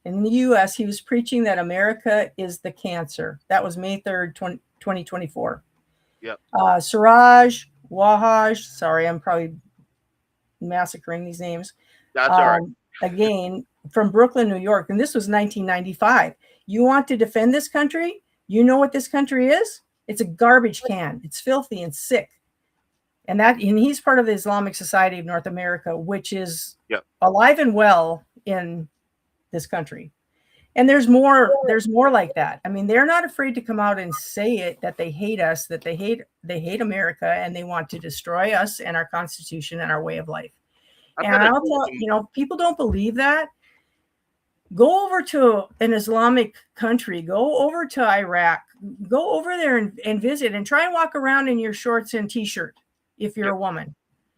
in the U.S. He was preaching that America is the cancer. That was May 3rd, 2024. Yep. Siraj Wahaj, sorry, I'm probably massacring these names. That's all right. Again, from Brooklyn, New York. And this was 1995. You want to defend this country? You know what this country is? It's a garbage can. It's filthy and sick. And he's part of the Islamic Society of North America, which is alive and well in this country. And there's more like that. I mean, they're not afraid to come out and say it, that they hate us, that they hate America, and they want to destroy us and our Constitution and our way of life. And I'll tell you, people don't believe that. Go over to an Islamic country, go over to Iraq, go over there and visit, and try and walk around in your shorts and t-shirt if you're a woman,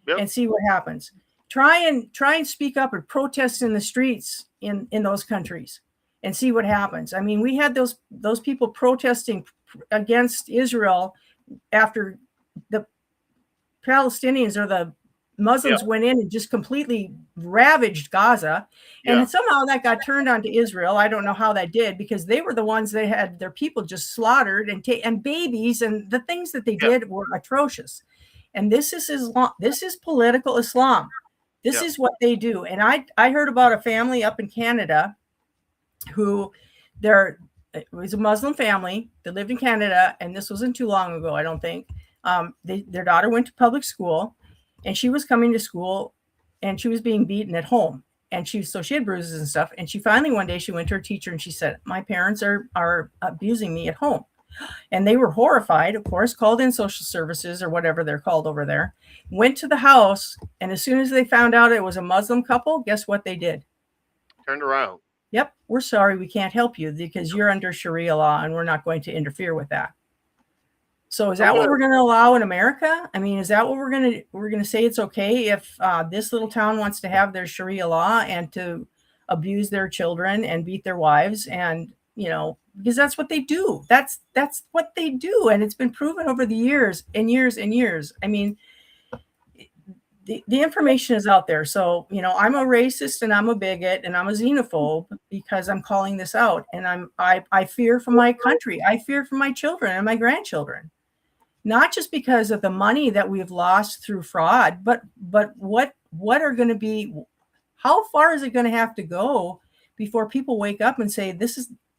and see what happens. Try and speak up and protest in the streets in those countries and see what happens. I mean, we had those people protesting against Israel after the Palestinians or the Muslims went in and just completely ravaged Gaza. And somehow that got turned onto Israel. I don't know how that did, because they were the ones that had their people just slaughtered and babies, and the things that they did were atrocious. And this is Islam. This is political Islam. This is what they do. And I heard about a family up in Canada who it was a Muslim family that lived in Canada, and this wasn't too long ago, I don't think. Their daughter went to public school, and she was coming to school, and she was being beaten at home, and she had bruises and stuff. And she finally one day she went to her teacher and she said, "My parents are abusing me at home." And they were horrified, of course, called in social services or whatever they're called over there, went to the house, and as soon as they found out it was a Muslim couple, guess what they did? Turned around. Yep, we're sorry, we can't help you because you're under Sharia law and we're not going to interfere with that. So is that what we're going to allow in America? I mean, is that what we're going to say it's okay if this little town wants to have their Sharia law and to abuse their children and beat their wives, and because that's what they do. That's what they do, and it's been proven over the years and years and years. I mean, the information is out there. So, I'm a racist and I'm a bigot and I'm a xenophobe because I'm calling this out, and I fear for my country. I fear for my children and my grandchildren. Not just because of the money that we've lost through fraud, but what are going to be, how far is it going to have to go before people wake up and say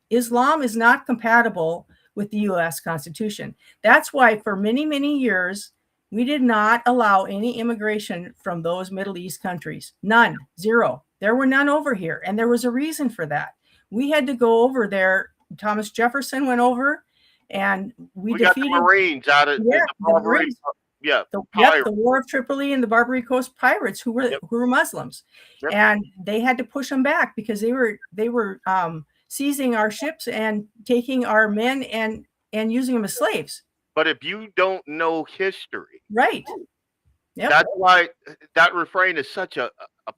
Islam is not compatible with the U.S. Constitution? That's why for many, many years, we did not allow any immigration from those Middle East countries. None, zero. There were none over here. And there was a reason for that. We had to go over there. Thomas Jefferson went over, and we defeated got the Marines out of the Marines. The War of Tripoli and the Barbary Coast Pirates, who were Muslims, and they had to push them back because they were seizing our ships and taking our men and using them as slaves. But if you don't know history, right? That's why that refrain is such a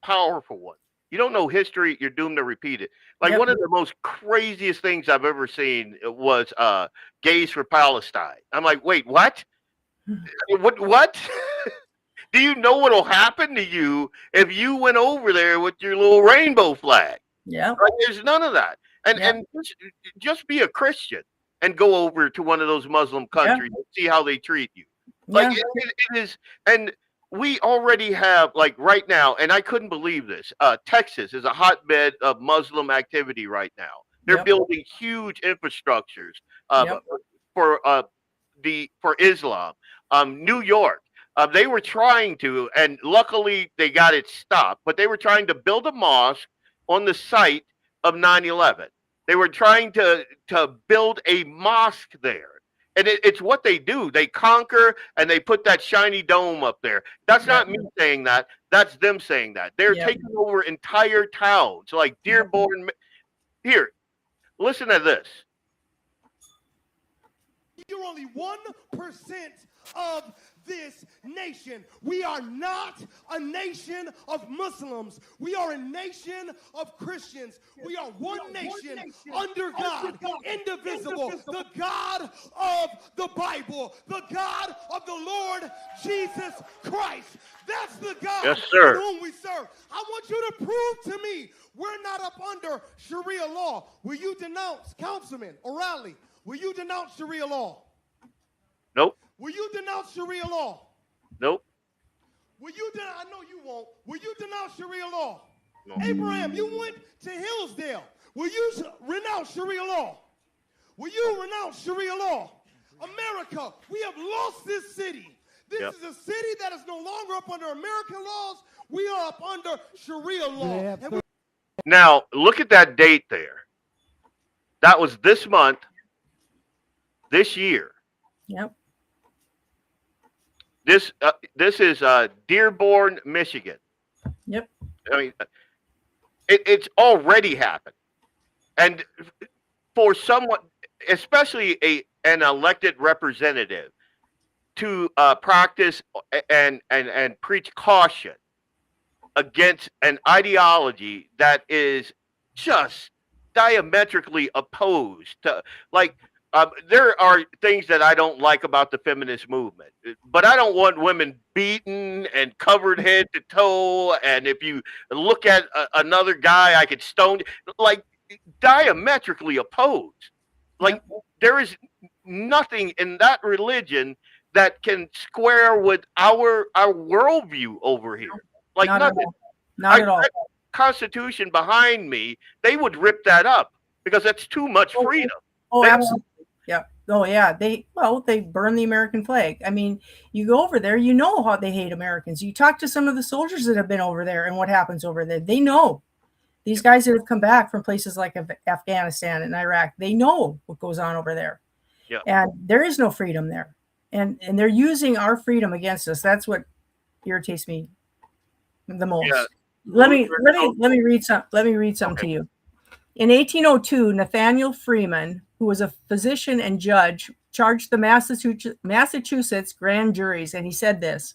powerful one. You don't know history, you're doomed to repeat it. Like one of the most craziest things I've ever seen was Gays for Palestine. I'm like, wait, what? What? Do you know what'll happen to you if you went over there with your little rainbow flag? Yeah. Right? There's none of that. And just be a Christian and go over to one of those Muslim countries and see how they treat you. Like it is, and we already have, like right now, and I couldn't believe this, Texas is a hotbed of Muslim activity right now. They're building huge infrastructures for Islam. New York, they were trying to, and luckily they got it stopped, but they were trying to build a mosque on the site of 9/11. They were trying to build a mosque there. And it's what they do. They conquer and they put that shiny dome up there. That's not me saying that. That's them saying that. They're taking over entire towns like Dearborn. Here, listen to this. You're only 1% of this nation. We are not a nation of Muslims. We are a nation of Christians. We are one nation under God, indivisible, the God of the Bible, the God of the Lord Jesus Christ. That's the God whom we serve. I want you to prove to me we're not up under Sharia law. Will you denounce, Councilman O'Reilly, will you denounce Sharia law? Nope. Will you denounce Sharia law? Nope. Will you I know you won't. Will you denounce Sharia law? No. Abraham, you went to Hillsdale. Will you renounce Sharia law? Will you renounce Sharia law? America, we have lost this city. This is a city that is no longer up under American laws. We are up under Sharia law. Now, look at that date there. That was this month, this year. Yep. This is Dearborn, Michigan. Yep. I mean, it's already happened, and for someone, especially an elected representative, to practice and preach caution against an ideology that is just diametrically opposed to, like, there are things that I don't like about the feminist movement, but I don't want women beaten and covered head to toe. And if you look at another guy, I could stone you. Like, diametrically opposed. Like, there is nothing in that religion that can square with our worldview over here. Like, Not nothing. at all. Not at all. That Constitution behind me, they would rip that up because that's too much freedom. Oh, They- absolutely. Yeah. Oh, yeah. They burn the American flag. I mean, you go over there, you know how they hate Americans. You talk to some of the soldiers that have been over there and what happens over there. They know. These guys that have come back from places like Afghanistan and Iraq, they know what goes on over there. Yeah. And there is no freedom there. And they're using our freedom against us. That's what irritates me the most. Yeah. Let me read some to you. In 1802, Nathaniel Freeman, who was a physician and judge, charged the Massachusetts grand juries, and he said this: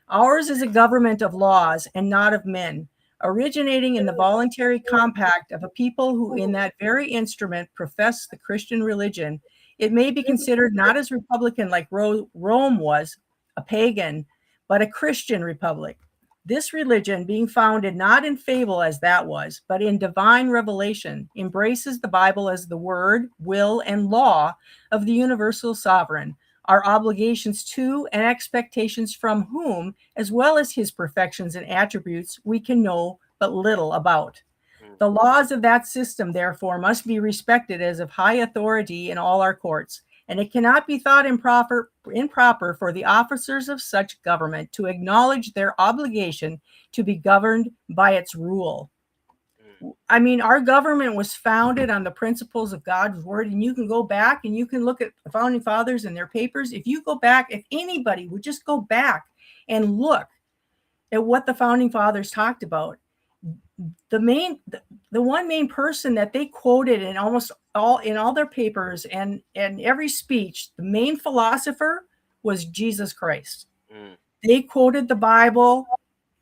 "Ours is a government of laws and not of men, originating in the voluntary compact of a people who in that very instrument profess the Christian religion. It may be considered not as republican like Rome was, a pagan, but a Christian republic. This religion, being founded not in fable as that was, but in divine revelation, embraces the Bible as the word, will, and law of the universal sovereign, our obligations to and expectations from whom, as well as his perfections and attributes, we can know but little about. The laws of that system, therefore, must be respected as of high authority in all our courts, and it cannot be thought improper for the officers of such government to acknowledge their obligation to be governed by its rule." I mean, our government was founded on the principles of God's word, and you can go back and you can look at the founding fathers and their papers. If you go back, if anybody would just go back and look at what the founding fathers talked about, the one main person that they quoted in almost all their papers and every speech, the main philosopher was Jesus Christ. They quoted the Bible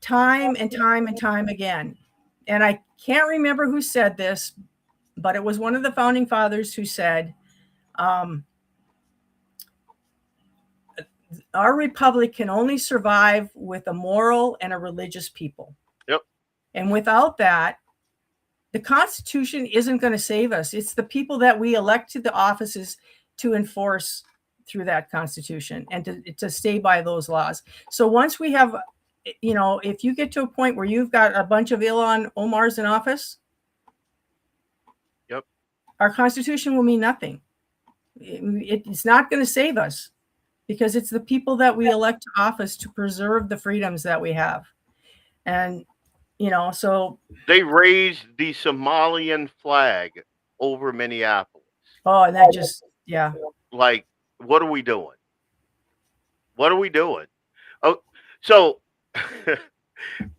time and time and time again. And I can't remember who said this, but it was one of the founding fathers who said, our republic can only survive with a moral and a religious people. Yep. And without that, the Constitution isn't going to save us. It's the people that we elect to the offices to enforce through that Constitution and to stay by those laws. So once we have, if you get to a point where you've got a bunch of Ilhan Omars in office, yep, our Constitution will mean nothing. It's not going to save us because it's the people that we elect to office to preserve the freedoms that we have. And so they raised the Somalian flag over Minneapolis. Oh, and that just, yeah. Like, what are we doing? What are we doing? Oh, so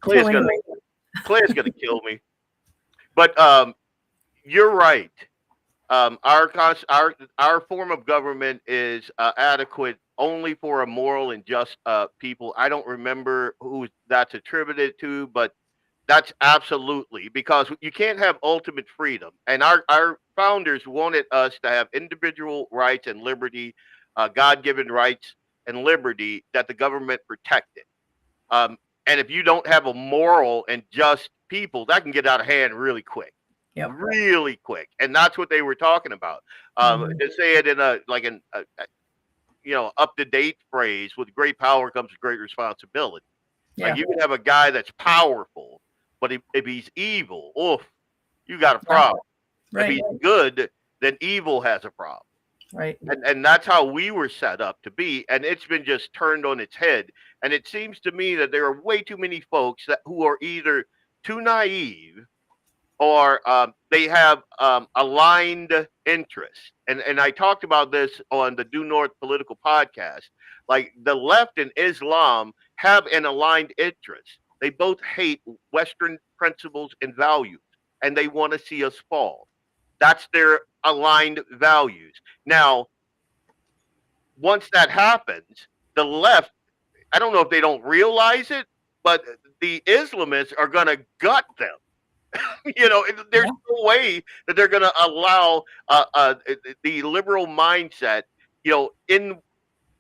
Claire's gonna kill me. But you're right. Our form of government is adequate only for a moral and just people. I don't remember who that's attributed to, but that's absolutely, because you can't have ultimate freedom. And our founders wanted us to have individual rights and liberty, God-given rights and liberty that the government protected. And if you don't have a moral and just people, that can get out of hand really quick. Yep. Really quick. And that's what they were talking about. To say it in an up-to-date phrase, with great power comes great responsibility. Yeah. Like, you can have a guy that's powerful, but if he's evil, you got a problem. Right. If he's good, then evil has a problem. Right. And that's how we were set up to be. And it's been just turned on its head. And it seems to me that there are way too many folks who are either too naive or they have aligned interests. And I talked about this on the Due North Political podcast. Like the left and Islam have an aligned interest. They both hate Western principles and values, and they want to see us fall. That's their aligned values. Now, once that happens, the left, I don't know if they don't realize it, but the Islamists are going to gut them. There's no way that they're going to allow the liberal mindset, in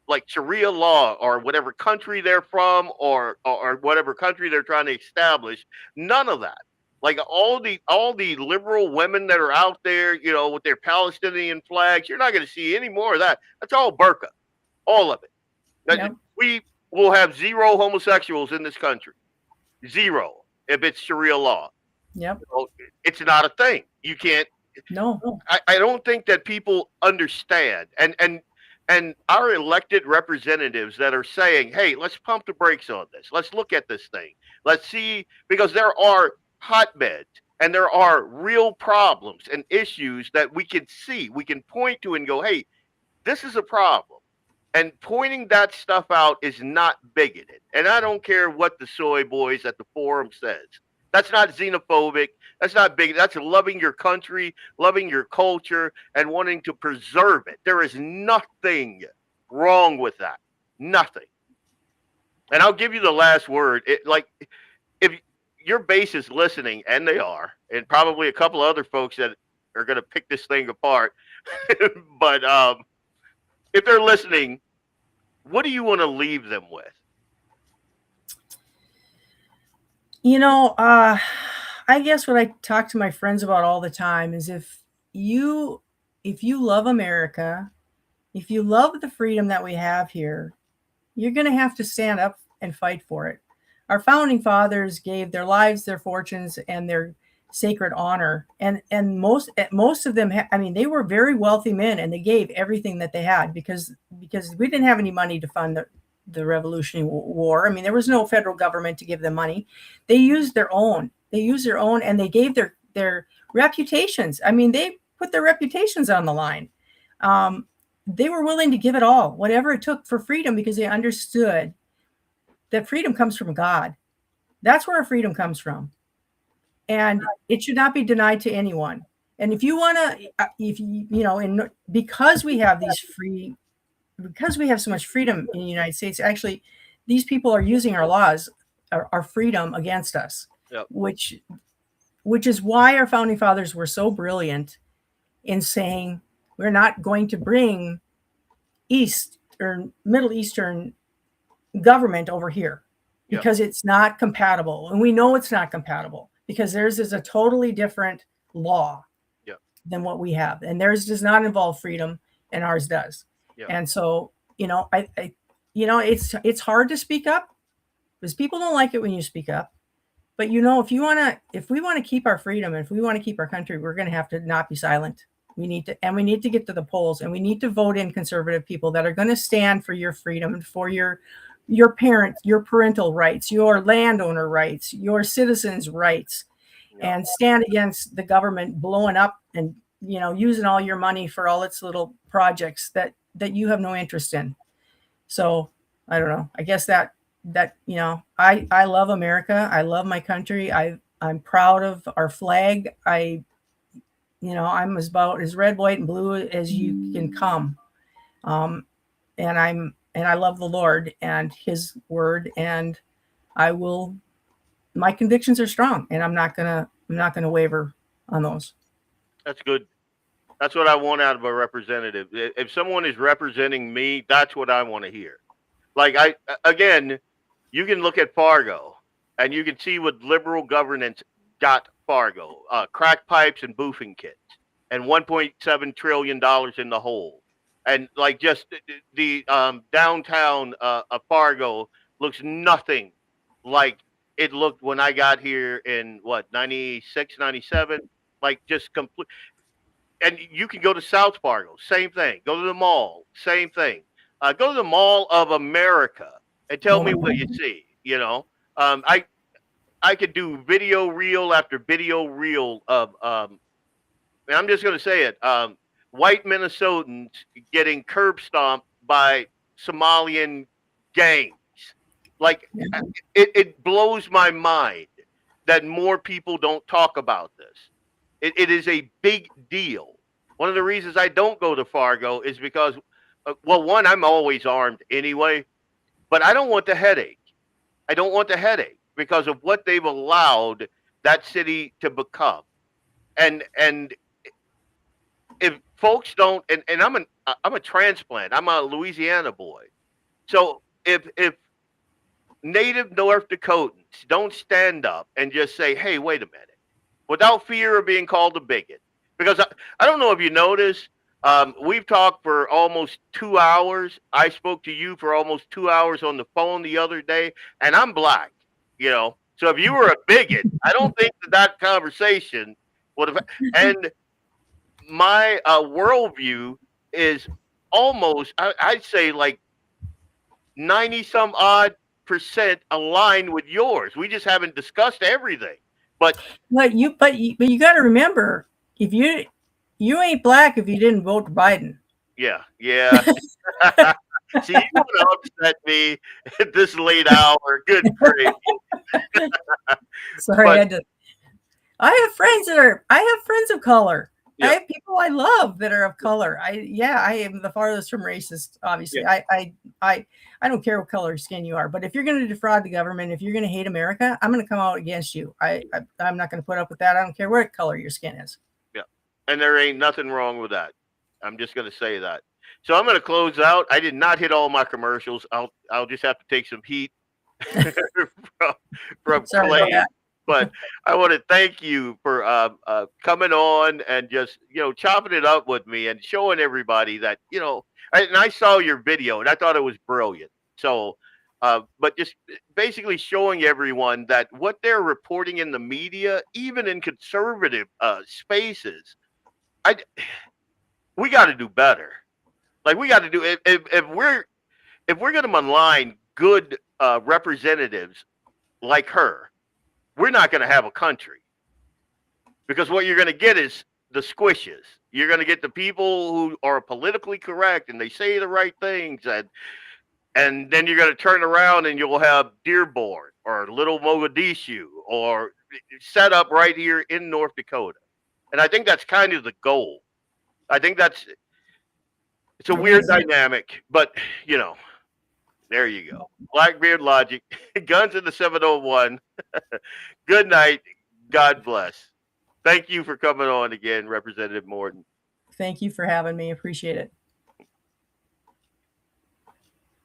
like Sharia law or whatever country they're from, or whatever country they're trying to establish. None of that. Like all the liberal women that are out there, with their Palestinian flags, you're not going to see any more of that. That's all burqa, all of it. We will have zero homosexuals in this country, zero, if it's Sharia law. Yep. It's not a thing. You can't. No. I don't think that people understand, and our elected representatives that are saying, "Hey, let's pump the brakes on this. Let's look at this thing. Let's see," because there are hotbeds and there are real problems and issues that we can see, we can point to and go, "Hey, this is a problem." And pointing that stuff out is not bigoted. And I don't care what the soy boys at the forum says. That's not xenophobic. That's not big. That's loving your country, loving your culture, and wanting to preserve it. There is nothing wrong with that. Nothing. And I'll give you the last word. If your base is listening, and they are, and probably a couple of other folks that are going to pick this thing apart, but if they're listening, what do you want to leave them with? I guess what I talk to my friends about all the time is if you love America, if you love the freedom that we have here, you're going to have to stand up and fight for it. Our founding fathers gave their lives, their fortunes, and their sacred honor. And most of them, they were very wealthy men, and they gave everything that they had because we didn't have any money to fund the Revolutionary War. There was no federal government to give them money. They used their own, and they gave their reputations. They put their reputations on the line. They were willing to give it all, whatever it took for freedom, because they understood that freedom comes from God. That's where our freedom comes from. And it should not be denied to anyone. And if you want to, because we have because we have so much freedom in the United States, actually, these people are using our laws, our freedom against us, yep. which is why our founding fathers were so brilliant in saying we're not going to bring East or Middle Eastern government over here because it's not compatible. And we know it's not compatible because theirs is a totally different law than what we have. And theirs does not involve freedom and ours does. And so, it's hard to speak up because people don't like it when you speak up. But if we want to keep our freedom, and if we want to keep our country, we're going to have to not be silent. We need to get to the polls, and we need to vote in conservative people that are going to stand for your freedom and for your parental rights, your landowner rights, your citizens' rights, and stand against the government blowing up and using all your money for all its little projects that you have no interest in. So I don't know. I guess that I love America. I love my country. I'm proud of our flag. I'm about as red, white, and blue as you can come. And I love the Lord and His word, and my convictions are strong, and I'm not gonna waver on those. That's good. That's what I want out of a representative. If someone is representing me, that's what I want to hear. You can look at Fargo, and you can see what liberal governance got Fargo: crack pipes and boofing kits, and $1.7 trillion in the hole. And just the downtown of Fargo looks nothing like it looked when I got here in 96, 97, just complete. And you can go to South Fargo, same thing. Go to the mall, same thing. Go to the Mall of America and tell me what you see. I I could do video reel after video reel of and I'm just going to say it, white Minnesotans getting curb stomped by Somalian gangs. Like, it blows my mind that more people don't talk about this. It is a big deal. One of the reasons I don't go to Fargo is because, well, one, I'm always armed anyway, but I don't want the headache. I don't want the headache because of what they've allowed that city to become. And if folks don't, and I'm a transplant. I'm a Louisiana boy. So if native North Dakotans don't stand up and just say, hey, wait a minute, without fear of being called a bigot. Because I don't know if you noticed, we've talked for almost 2 hours. I spoke to you for almost 2 hours on the phone the other day, and I'm black, you know. So if you were a bigot, I don't think that conversation would have. And my worldview is almost, I'd say, like 90 some odd % aligned with yours. We just haven't discussed everything. But you got to remember, if you ain't black if you didn't vote for Biden. Yeah. See, you want to upset me at this late hour. Good grief. Sorry, I have friends of color. Yeah. I have people I love that are of color. I am the farthest from racist. Obviously, yeah. I don't care what color skin you are, but if you're going to defraud the government, if you're going to hate America, I'm going to come out against you. I'm not going to put up with that. I don't care what color your skin is. Yeah, and there ain't nothing wrong with that. I'm just going to say that. So I'm going to close out. I did not hit all my commercials. I'll just have to take some heat from Clay. But I want to thank you for coming on and just, chopping it up with me and showing everybody that, and I saw your video and I thought it was brilliant. So, but just basically showing everyone that what they're reporting in the media, even in conservative spaces, we got to do better. Like, we got to do, if we're going to malign good representatives like her, we're not going to have a country, because what you're going to get is the squishes. You're going to get the people who are politically correct and they say the right things, and then you're going to turn around and you'll have Dearborn or Little Mogadishu or set up right here in North Dakota. And I think that's kind of the goal. I think it's a weird dynamic, but there you go. BlackBeardLogic, Guns in the 701. Good night. God bless. Thank you for coming on again, Representative Morton. Thank you for having me. Appreciate it.